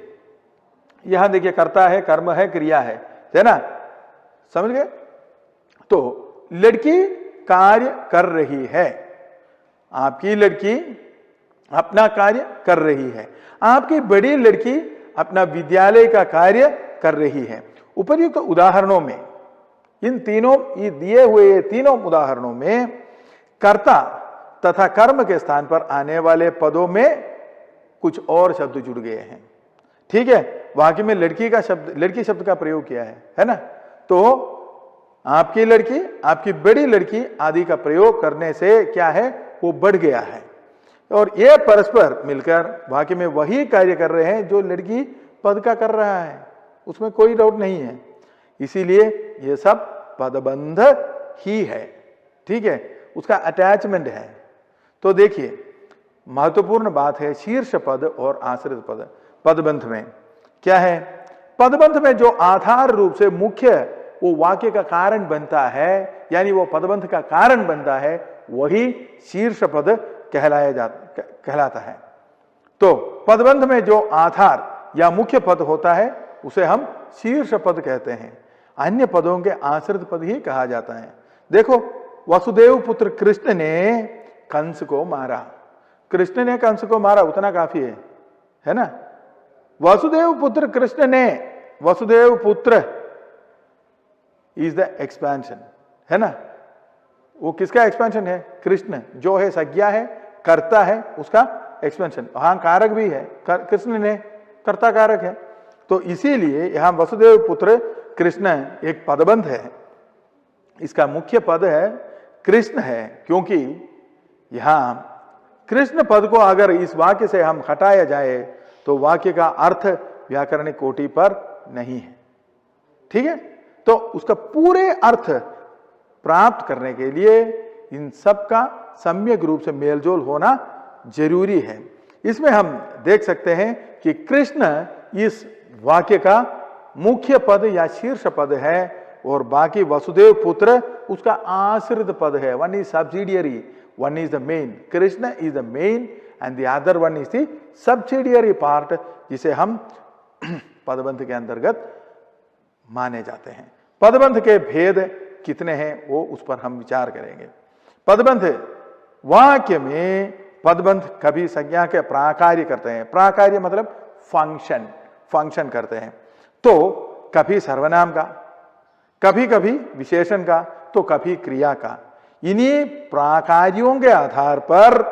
यहां देखिए कर्ता है, कर्म है, क्रिया है ना। समझ गए। तो लड़की कार्य कर रही है, आपकी लड़की अपना कार्य कर रही है, आपकी बड़ी लड़की अपना विद्यालय का कार्य कर रही है। उपर्युक्त उदाहरणों में इन तीनों दिए हुए तीनों उदाहरणों में कर्ता तथा कर्म के स्थान पर आने वाले पदों में कुछ और शब्द जुड़ गए हैं। ठीक है, वाक्य में लड़की शब्द का प्रयोग किया है ना। तो आपकी लड़की, आपकी बड़ी लड़की आदि का प्रयोग करने से क्या है, वो बढ़ गया है और ये परस्पर मिलकर वाक्य में वही कार्य कर रहे हैं जो लड़की पद का कर रहा है, उसमें कोई डाउट नहीं है। इसीलिए ये सब पदबंध ही है। ठीक है, उसका अटैचमेंट है। तो देखिए महत्वपूर्ण बात है शीर्ष पद और आश्रित पद। पदबंध में क्या है, पदबंध में जो आधार रूप से मुख्य वो वाक्य का कारण बनता है, यानी वो पदबंध का कारण बनता है, वही शीर्ष पद कहलाता है। तो पदबंध में जो आधार या मुख्य पद होता है उसे हम शीर्ष पद कहते हैं। अन्य पदों के आश्रित पद ही कहा जाता है। देखो वसुदेव पुत्र कृष्ण ने कंस को मारा, कृष्ण ने कंस को मारा, उतना काफी है ना। वसुदेव पुत्र कृष्ण ने, वसुदेव पुत्र इज द एक्सपेंशन, है ना। वो किसका एक्सपेंशन है, कृष्ण जो है संज्ञा है, कर्ता है, उसका एक्सपेंशन। हाँ कारक भी है, कृष्ण ने कर्ता कारक है। तो इसीलिए यहां वसुदेव पुत्र कृष्ण एक पदबंध है, इसका मुख्य पद है कृष्ण है, क्योंकि यहां कृष्ण पद को अगर इस वाक्य से हम हटाया जाए तो वाक्य का अर्थ व्याकरणिक कोटि पर नहीं है। ठीक है, तो उसका पूरे अर्थ प्राप्त करने के लिए इन सब का सम्यक रूप से मेलजोल होना जरूरी है। इसमें हम देख सकते हैं कि कृष्ण इस वाक्य का मुख्य पद या शीर्ष पद है और बाकी वसुदेव पुत्र उसका आश्रित पद है। One is subsidiary, one is the main. Krishna is the main and the other one is the subsidiary part, जिसे हम पदबंध के अंतर्गत माने जाते हैं। पदबंध के भेद कितने हैं वो उस पर हम विचार करेंगे। पदबंध वाक्य में पदबंध कभी संज्ञा के प्राकार्य करते हैं, प्राकार्य मतलब फंक्शन करते हैं। तो कभी सर्वनाम का, कभी कभी विशेषण का, तो कभी क्रिया का। इन्हीं प्राकार्यों के आधार पर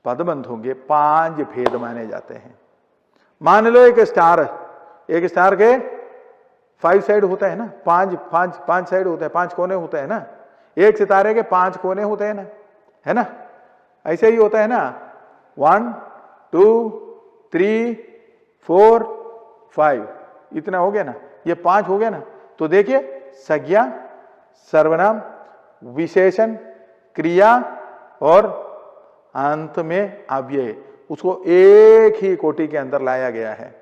पदबंधों के 5 भेद माने जाते हैं। मान लो एक स्टार के 5 साइड होता है ना, 5 साइड होते हैं, 5 कोने होते हैं ना। एक सितारे के 5 कोने होते हैं ना, है ना। ऐसे ही होता है ना, 1 2 3 4, 5, इतना हो गया ना, ये 5 हो गया ना। तो देखिए संज्ञा, सर्वनाम, विशेषण, क्रिया और अंत में अव्यय, उसको एक ही कोटि के अंदर लाया गया है।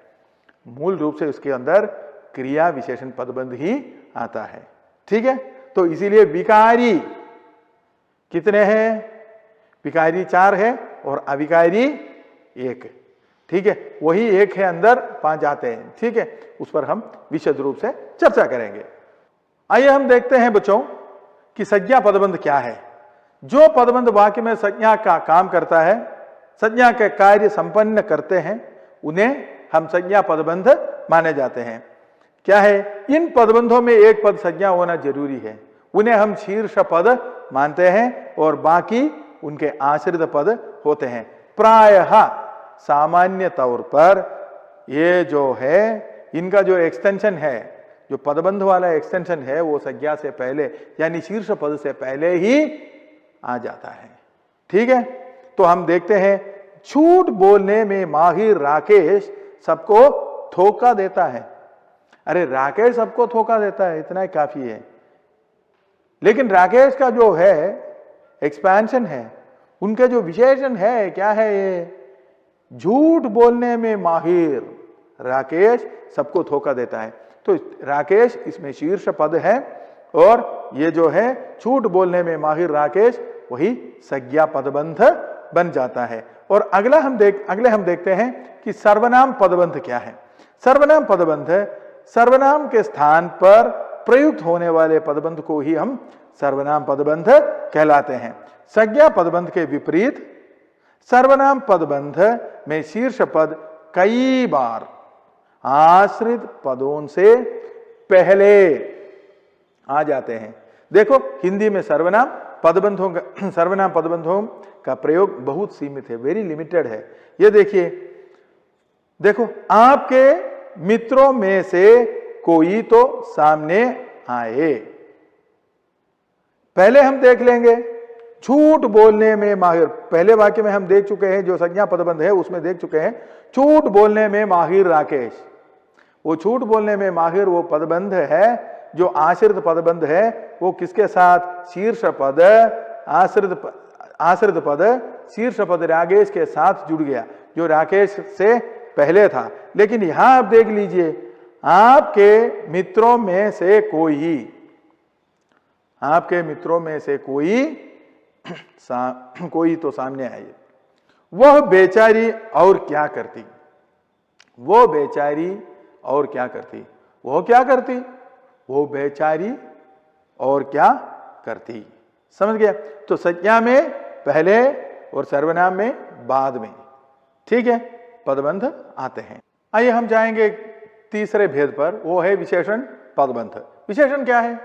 मूल रूप से उसके अंदर क्रिया विशेषण पदबंध ही आता है। ठीक है, तो इसीलिए विकारी कितने हैं? विकारी 4 है और अविकारी 1। ठीक है, वही 1 है, अंदर 5 आते हैं। ठीक है, उस पर हम विशद रूप से चर्चा करेंगे। आइए हम देखते हैं बच्चों कि संज्ञा पदबंध क्या है। जो पदबंध वाक्य में संज्ञा का काम करता है, संज्ञा के कार्य संपन्न करते हैं, उन्हें हम संज्ञा पदबंध माने जाते हैं। क्या है? इन पदबंधों में एक पद संज्ञा होना जरूरी है, उन्हें हम शीर्ष पद मानते हैं और बाकी उनके आश्रित पद होते हैं। प्रायः सामान्य तौर पर ये जो है, इनका जो एक्सटेंशन है, जो पदबंध वाला एक्सटेंशन है, वो संज्ञा से पहले यानी शीर्ष पद से पहले ही आ जाता है। ठीक है, तो हम देखते हैं, झूठ बोलने में माहिर राकेश सबको धोखा देता है। अरे राकेश सबको धोखा देता है, इतना ही काफी है। लेकिन राकेश का जो है एक्सपेंशन है, उनके जो विशेषण है, क्या है ये? झूठ बोलने में माहिर राकेश सबको धोखा देता है। तो राकेश इसमें शीर्ष पद है और ये जो है झूठ बोलने में माहिर राकेश, वही संज्ञा पदबंध बन जाता है। और अगले हम देखते हैं कि सर्वनाम पदबंध क्या है। सर्वनाम पदबंध सर्वनाम के स्थान पर प्रयुक्त होने वाले पदबंध को ही हम सर्वनाम पदबंध कहलाते हैं। संज्ञा पदबंध के विपरीत सर्वनाम पदबंध में शीर्ष पद कई बार आश्रित पदों से पहले आ जाते हैं। देखो हिंदी में सर्वनाम पदबंधों का प्रयोग बहुत सीमित है, वेरी लिमिटेड है। ये देखिए, देखो आपके मित्रों में से कोई तो सामने आए, पहले हम देख लेंगे। झूठ बोलने में माहिर, पहले वाक्य में हम देख चुके हैं, जो संज्ञा पदबंध है उसमें देख चुके हैं, झूठ बोलने में माहिर राकेश। वो झूठ बोलने में माहिर वो पदबंध है, जो आश्रित पदबंध है, वो किसके साथ? शीर्ष पद आश्रित पद शीर्ष पद राकेश के साथ जुड़ गया, जो राकेश से पहले था। लेकिन यहां आप देख लीजिए, आपके मित्रों में से कोई तो सामने आई। वह बेचारी और क्या करती? वो बेचारी और क्या करती? वो क्या करती? वो बेचारी और क्या करती? समझ गया? तो संज्ञा में पहले और सर्वनाम में बाद में, ठीक है, पदबंध आते हैं। आइए हम जाएंगे तीसरे भेद पर, वो है विशेषण पदबंध। विशेषण क्या है?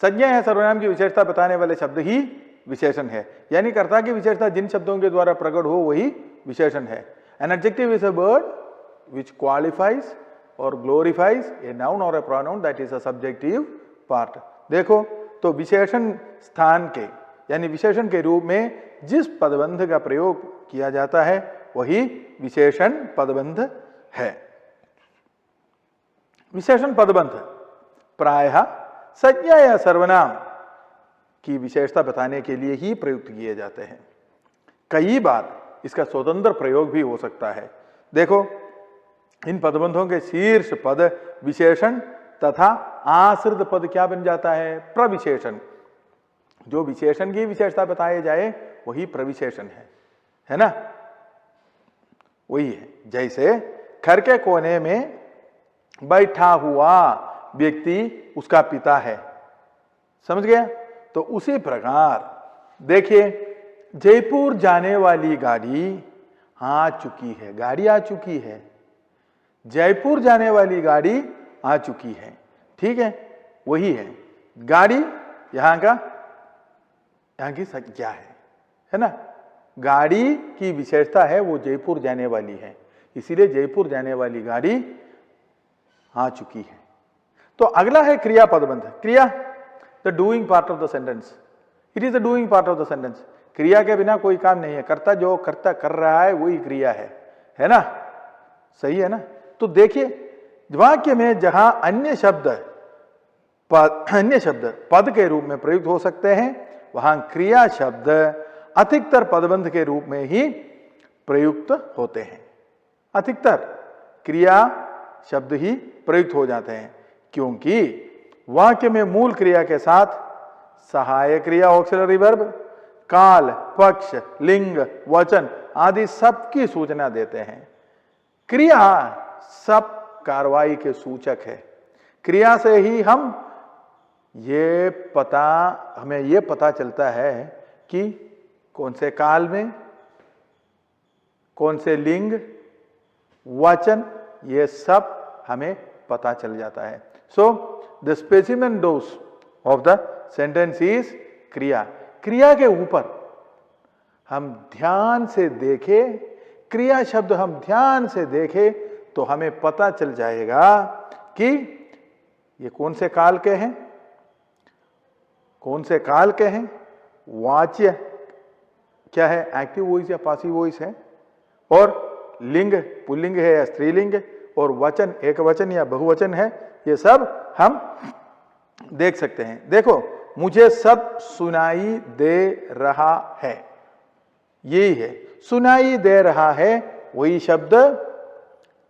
संज्ञा है सर्वनाम की विशेषता बताने वाले शब्द ही विशेषण है, यानी कर्ता की विशेषता जिन शब्दों के द्वारा प्रकट हो वही विशेषण है। An adjective is a word which qualifies or glorifies a noun or a pronoun that is a subjective part। देखो, तो विशेषण स्थान के यानी विशेषण के रूप में जिस पदबंध का प्रयोग किया जाता है वही विशेषण पदबंध है। विशेषण पदबंध प्रायः संज्ञा या सर्वनाम की विशेषता बताने के लिए ही प्रयुक्त किए जाते हैं। कई बार इसका स्वतंत्र प्रयोग भी हो सकता है। देखो, इन पदबंधों के शीर्ष पद विशेषण तथा आश्रित पद क्या बन जाता है? प्रविशेषण। जो विशेषण की विशेषता बताए जाए वही प्रविशेषण है ना? वही है, जैसे घर के कोने में बैठा हुआ व्यक्ति उसका पिता है। समझ गया? तो उसी प्रकार देखिए, जयपुर जाने वाली गाड़ी आ चुकी है। गाड़ी आ चुकी है, जयपुर जाने वाली गाड़ी आ चुकी है। ठीक है, वही है। गाड़ी यहाँ की संज्ञा है ना? गाड़ी की विशेषता है वो जयपुर जाने वाली है, इसीलिए जयपुर जाने वाली गाड़ी आ चुकी है। तो अगला है क्रिया पदबंध। क्रिया, the doing part of the sentence. It is the doing part of the sentence. क्रिया के बिना कोई काम नहीं है। कर्ता जो कर्ता कर रहा है वही क्रिया है ना? सही है ना? तो देखिए वाक्य में जहां अन्य शब्द पद के रूप में प्रयुक्त हो सकते हैं, वहां क्रिया शब्द अधिकतर पदबंध के रूप में ही प्रयुक्त होते हैं। अधिकतर क्रिया शब्द ही प्रयुक्त हो जाते हैं, क्योंकि वाक्य में मूल क्रिया के साथ सहायक क्रिया ऑक्सिलरी वर्ब, काल, पक्ष, लिंग, वचन आदि सबकी सूचना देते हैं। क्रिया सब कार्रवाई के सूचक है। क्रिया से ही हमें ये पता चलता है कि कौन से काल में, कौन से लिंग, वचन, ये सब हमें पता चल जाता है। So the specimen dose of the sentence is क्रिया। क्रिया के ऊपर हम ध्यान से देखें, क्रिया शब्द हम ध्यान से देखें तो हमें पता चल जाएगा कि ये कौन से काल के हैं, कौन से काल के हैं, वाच्य क्या है, एक्टिव वॉइस या पासिव वॉइस है, और लिंग पुल्लिंग है या स्त्रीलिंग, और वचन एक वचन या बहुवचन है। ये सब हम देख सकते हैं। देखो, मुझे सब सुनाई दे रहा है, यही है सुनाई दे रहा है, वही शब्द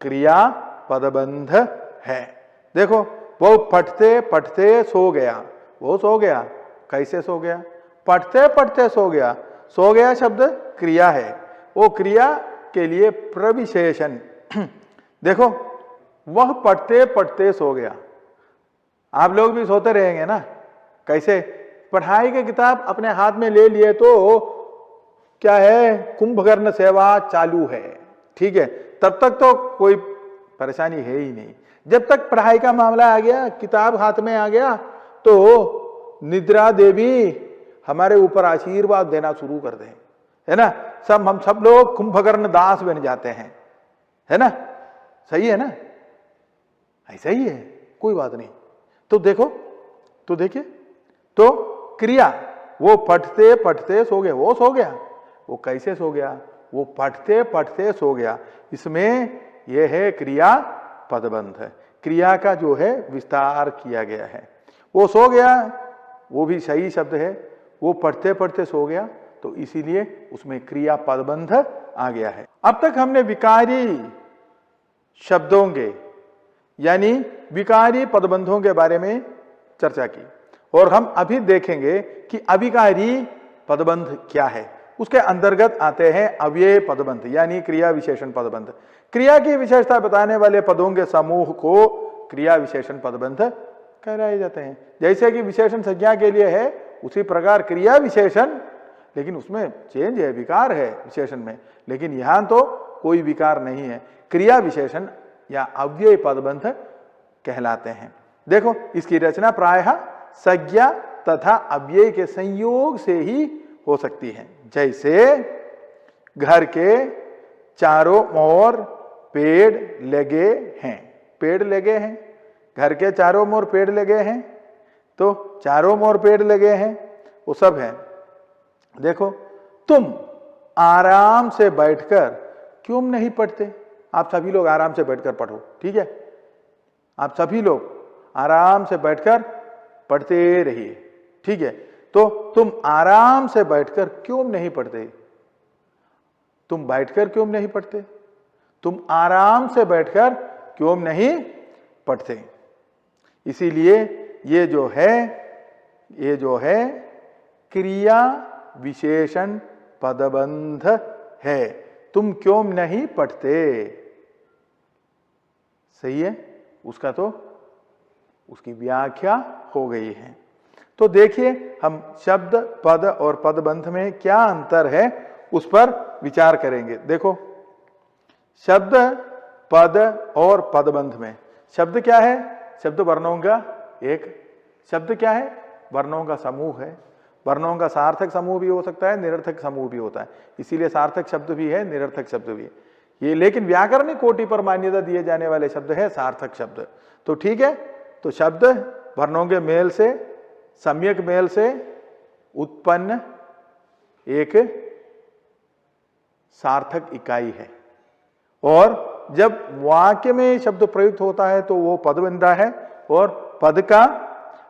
क्रिया पदबंध है। देखो, वो पढ़ते पढ़ते सो गया, वो सो गया, कैसे सो गया, पढ़ते पढ़ते सो गया। सो गया शब्द क्रिया है, वो क्रिया के लिए प्रविशेषण। देखो, वह पढ़ते पढ़ते सो गया। आप लोग भी सोते रहेंगे ना, कैसे, पढ़ाई की किताब अपने हाथ में ले लिए तो क्या है, कुंभकर्ण सेवा चालू है, ठीक है, तब तक तो कोई परेशानी है ही नहीं। जब तक पढ़ाई का मामला आ गया, किताब हाथ में आ गया, तो निद्रा देवी हमारे ऊपर आशीर्वाद देना शुरू कर दें, है ना। हम सब लोग कुंभकर्ण दास बन जाते हैं, है ना, सही है ना, ऐसा ही है, कोई बात नहीं। तो देखो, तो देखिए, तो क्रिया, वो पढ़ते पढ़ते सो गया, वो सो गया, वो कैसे सो गया, वो पढ़ते पढ़ते सो गया। इसमें यह है क्रिया पदबंध है, क्रिया का जो है विस्तार किया गया है। वो सो गया, वो भी सही शब्द है, वो पढ़ते पढ़ते सो गया, तो इसीलिए उसमें क्रिया पदबंध आ गया है। अब तक हमने विकारी शब्दों के यानी विकारी पदबंधों के बारे में चर्चा की, और हम अभी देखेंगे कि अविकारी पदबंध क्या है। उसके अंतर्गत आते हैं अव्यय पदबंध यानी क्रिया विशेषण पदबंध। क्रिया की विशेषता बताने वाले पदों के समूह को क्रिया विशेषण पदबंध कहलाए जाते हैं। जैसे कि विशेषण संज्ञा के लिए है, उसी प्रकार क्रिया विशेषण, लेकिन उसमें चेंज है, विकार है विशेषण में, लेकिन यहां तो कोई विकार नहीं है। क्रिया विशेषण या अव्यय पदबंध कहलाते हैं। देखो, इसकी रचना प्रायः संज्ञा तथा अव्यय के संयोग से ही हो सकती है। जैसे घर के चारों ओर पेड़ लगे हैं, पेड़ लगे हैं, घर के चारों ओर पेड़ लगे हैं, तो चारों ओर पेड़ लगे हैं, वो सब है। देखो, तुम आराम से बैठकर क्यों नहीं पढ़ते? आप सभी लोग आराम से बैठकर पढ़ो, ठीक है, आप सभी लोग आराम से बैठकर पढ़ते रहिए, ठीक है। तो तुम आराम से बैठकर क्यों नहीं पढ़ते? तुम बैठकर क्यों नहीं पढ़ते? तुम आराम से बैठकर क्यों नहीं पढ़ते? इसीलिए ये जो है क्रिया विशेषण पदबंध है। तुम क्यों नहीं पढ़ते, सही है, उसका तो उसकी व्याख्या हो गई है। तो देखिए, हम शब्द पद और पदबंध में क्या अंतर है उस पर विचार करेंगे। देखो, शब्द पद और पदबंध में शब्द क्या है? शब्द वर्णों का एक शब्द क्या है? वर्णों का समूह है। वर्णों का सार्थक समूह भी हो सकता है, निरर्थक समूह भी होता है, इसीलिए सार्थक शब्द भी है, निरर्थक शब्द भी है ये। लेकिन व्याकरणिक कोटि पर मान्यता दिए जाने वाले शब्द है सार्थक शब्द। तो ठीक है, तो शब्द वर्णों के मेल से, सम्यक मेल से उत्पन्न एक सार्थक इकाई है, और जब वाक्य में शब्द प्रयुक्त होता है तो वो पद बनता है, और पद का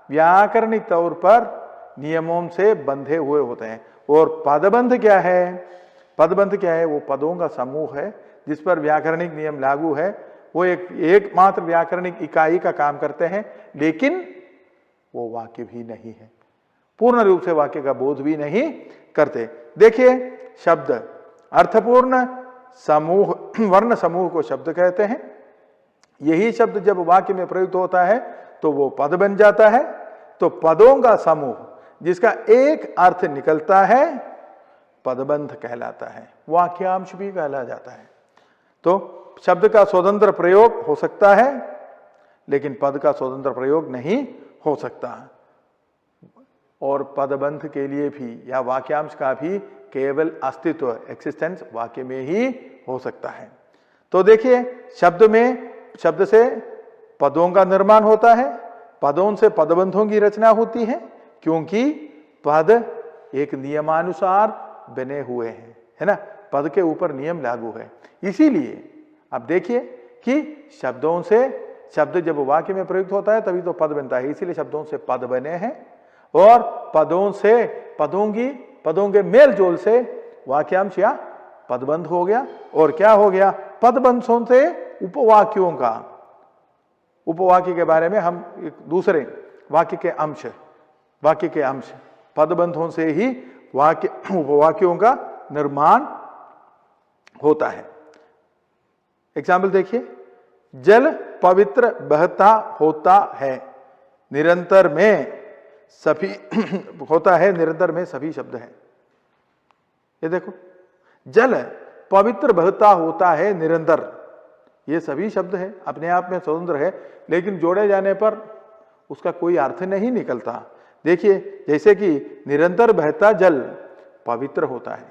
व्याकरणिक तौर पर नियमों से बंधे हुए होते हैं। और पदबंध क्या है? पदबंध क्या है? वो पदों का समूह है जिस पर व्याकरणिक नियम लागू है। वो एकमात्र व्याकरणिक इकाई का काम करते हैं, लेकिन वो वाक्य भी नहीं है, पूर्ण रूप से वाक्य का बोध भी नहीं करते। देखिए, शब्द अर्थपूर्ण समूह, वर्ण समूह को शब्द कहते हैं। यही शब्द जब वाक्य में प्रयुक्त होता है तो वो पद बन जाता है। तो पदों का समूह जिसका एक अर्थ निकलता है पदबंध कहलाता है, वाक्यांश भी कहला जाता है। तो शब्द का स्वतंत्र प्रयोग हो सकता है, लेकिन पद का स्वतंत्र प्रयोग नहीं हो सकता। और पदबंध के लिए भी या वाक्यांश का भी केवल अस्तित्व, एक्सिस्टेंस, वाक्य में ही हो सकता है। तो देखिए, शब्द से पदों का निर्माण होता है, पदों से पदबंधों की रचना होती है, क्योंकि पद एक नियमानुसार बने हुए हैं, है ना। पद के ऊपर नियम लागू है। इसीलिए आप देखिए कि शब्दों से, शब्द जब वाक्य में प्रयुक्त होता है तभी तो पद बनता है, इसीलिए शब्दों से पद बने हैं। और पदों से, पदों के मेल जोल से वाक्यांश या पदबंध हो गया। और क्या हो गया? पदबंधों से उपवाक्यों का, उपवाक्य के बारे में हम एक दूसरे वाक्य के अंश पदबंधों से ही उपवाक्यों का निर्माण होता है। एग्जाम्पल देखिए, जल पवित्र बहता होता है, निरंतर में सभी होता है, निरंतर में सभी शब्द हैं। ये देखो, जल पवित्र बहता होता है निरंतर, ये सभी शब्द है, अपने आप में स्वतंत्र है, लेकिन जोड़े जाने पर उसका कोई अर्थ नहीं निकलता। देखिए, जैसे कि निरंतर बहता जल पवित्र होता है,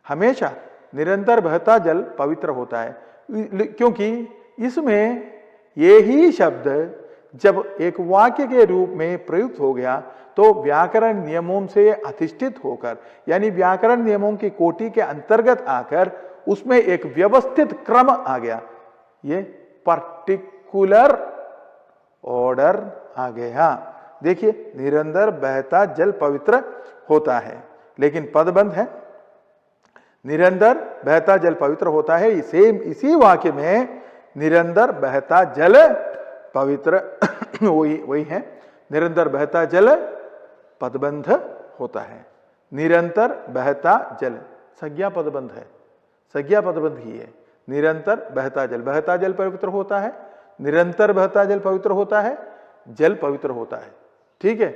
हमेशा निरंतर बहता जल पवित्र होता है, क्योंकि इसमें ये ही शब्द जब एक वाक्य के रूप में प्रयुक्त हो गया तो व्याकरण नियमों से अधिष्ठित होकर, यानी व्याकरण नियमों की कोटि के अंतर्गत आकर उसमें एक व्यवस्थित क्रम आ गया, ये पर्टिकुलर ऑर्डर आ गया। देखिए, निरंतर बहता जल पवित्र होता है, लेकिन पदबंध है, निरंतर बहता जल पवित्र होता है। इसी वाक्य में निरंतर बहता जल पवित्र वही है, निरंतर बहता जल पदबंध होता है। निरंतर बहता जल संज्ञा पदबंध है, संज्ञा पदबंध ही है। निरंतर बहता जल पवित्र होता है, निरंतर बहता जल पवित्र होता है, जल पवित्र होता है। ठीक है,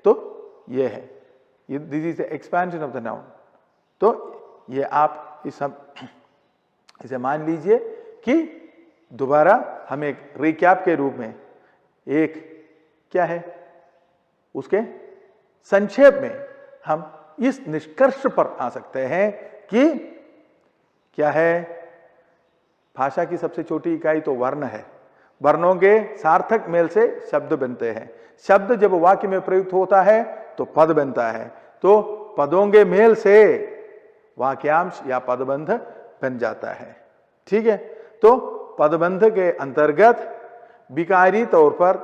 तो ये है, this is the expansion of the noun. तो ये आप इसे मान लीजिए कि दोबारा हम एक रिकैप के रूप में एक क्या है उसके संक्षेप में हम इस निष्कर्ष पर आ सकते हैं कि क्या है, भाषा की सबसे छोटी इकाई तो वर्ण है, वर्णों के सार्थक मेल से शब्द बनते हैं। शब्द जब वाक्य में प्रयुक्त होता है तो पद बनता है, तो पदों के मेल से वाक्यांश या पदबंध बन जाता है। ठीक है, तो पदबंध के अंतर्गत विकारी तौर पर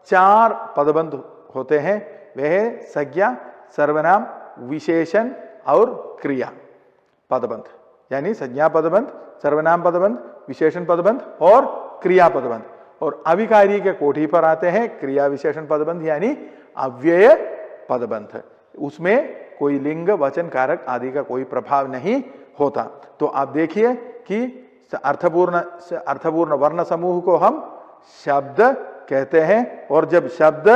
4 पदबंध होते हैं, वह संज्ञा, सर्वनाम, विशेषण और क्रिया पदबंध, यानी संज्ञा पदबंध, सर्वनाम पदबंध, विशेषण पदबंध और क्रिया पदबंध। और अविकारी के कोटि पर आते हैं क्रिया विशेषण पदबंध, यानी अव्यय पदबंध। उसमें कोई लिंग, वचन, कारक आदि का कोई प्रभाव नहीं होता। तो आप देखिए कि अर्थपूर्ण वर्ण समूह को हम शब्द कहते हैं, और जब शब्द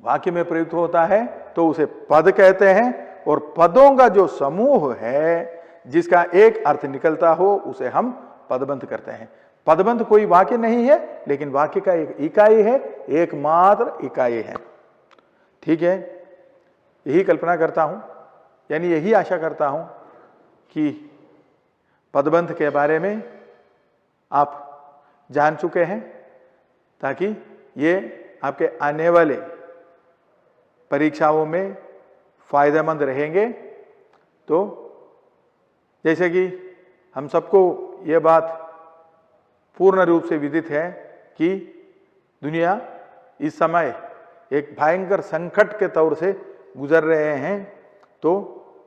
वाक्य में प्रयुक्त होता है तो उसे पद कहते हैं। और पदों का जो समूह है जिसका एक अर्थ निकलता हो उसे हम पदबंध करते हैं। पदबंध कोई वाक्य नहीं है, लेकिन वाक्य का एक इकाई है, एकमात्र इकाई है। ठीक है, यही कल्पना करता हूं, यानी यही आशा करता हूं कि पदबंध के बारे में आप जान चुके हैं, ताकि ये आपके आने वाले परीक्षाओं में फायदेमंद रहेंगे। तो जैसे कि हम सबको ये बात पूर्ण रूप से विदित है कि दुनिया इस समय एक भयंकर संकट के तौर से गुजर रहे हैं। तो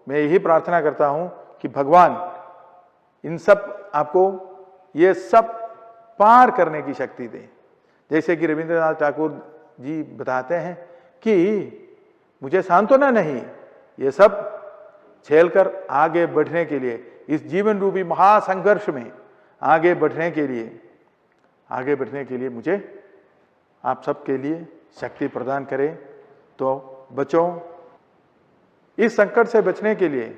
मैं यही प्रार्थना करता हूं कि भगवान इन सब आपको ये सब पार करने की शक्ति दे। जैसे कि रविंद्रनाथ ठाकुर जी बताते हैं कि मुझे सांत्वना नहीं, ये सब झेलकर आगे बढ़ने के लिए, इस जीवन रूपी महासंघर्ष में आगे बढ़ने के लिए मुझे आप सबके लिए शक्ति प्रदान करें। तो बच्चों, इस संकट से बचने के लिए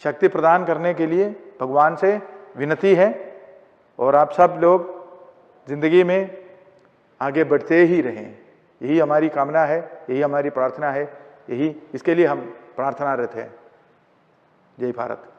शक्ति प्रदान करने के लिए भगवान से विनती है, और आप सब लोग जिंदगी में आगे बढ़ते ही रहें, यही हमारी कामना है, यही हमारी प्रार्थना है, इसके लिए हम प्रार्थनारत हैं। जय भारत।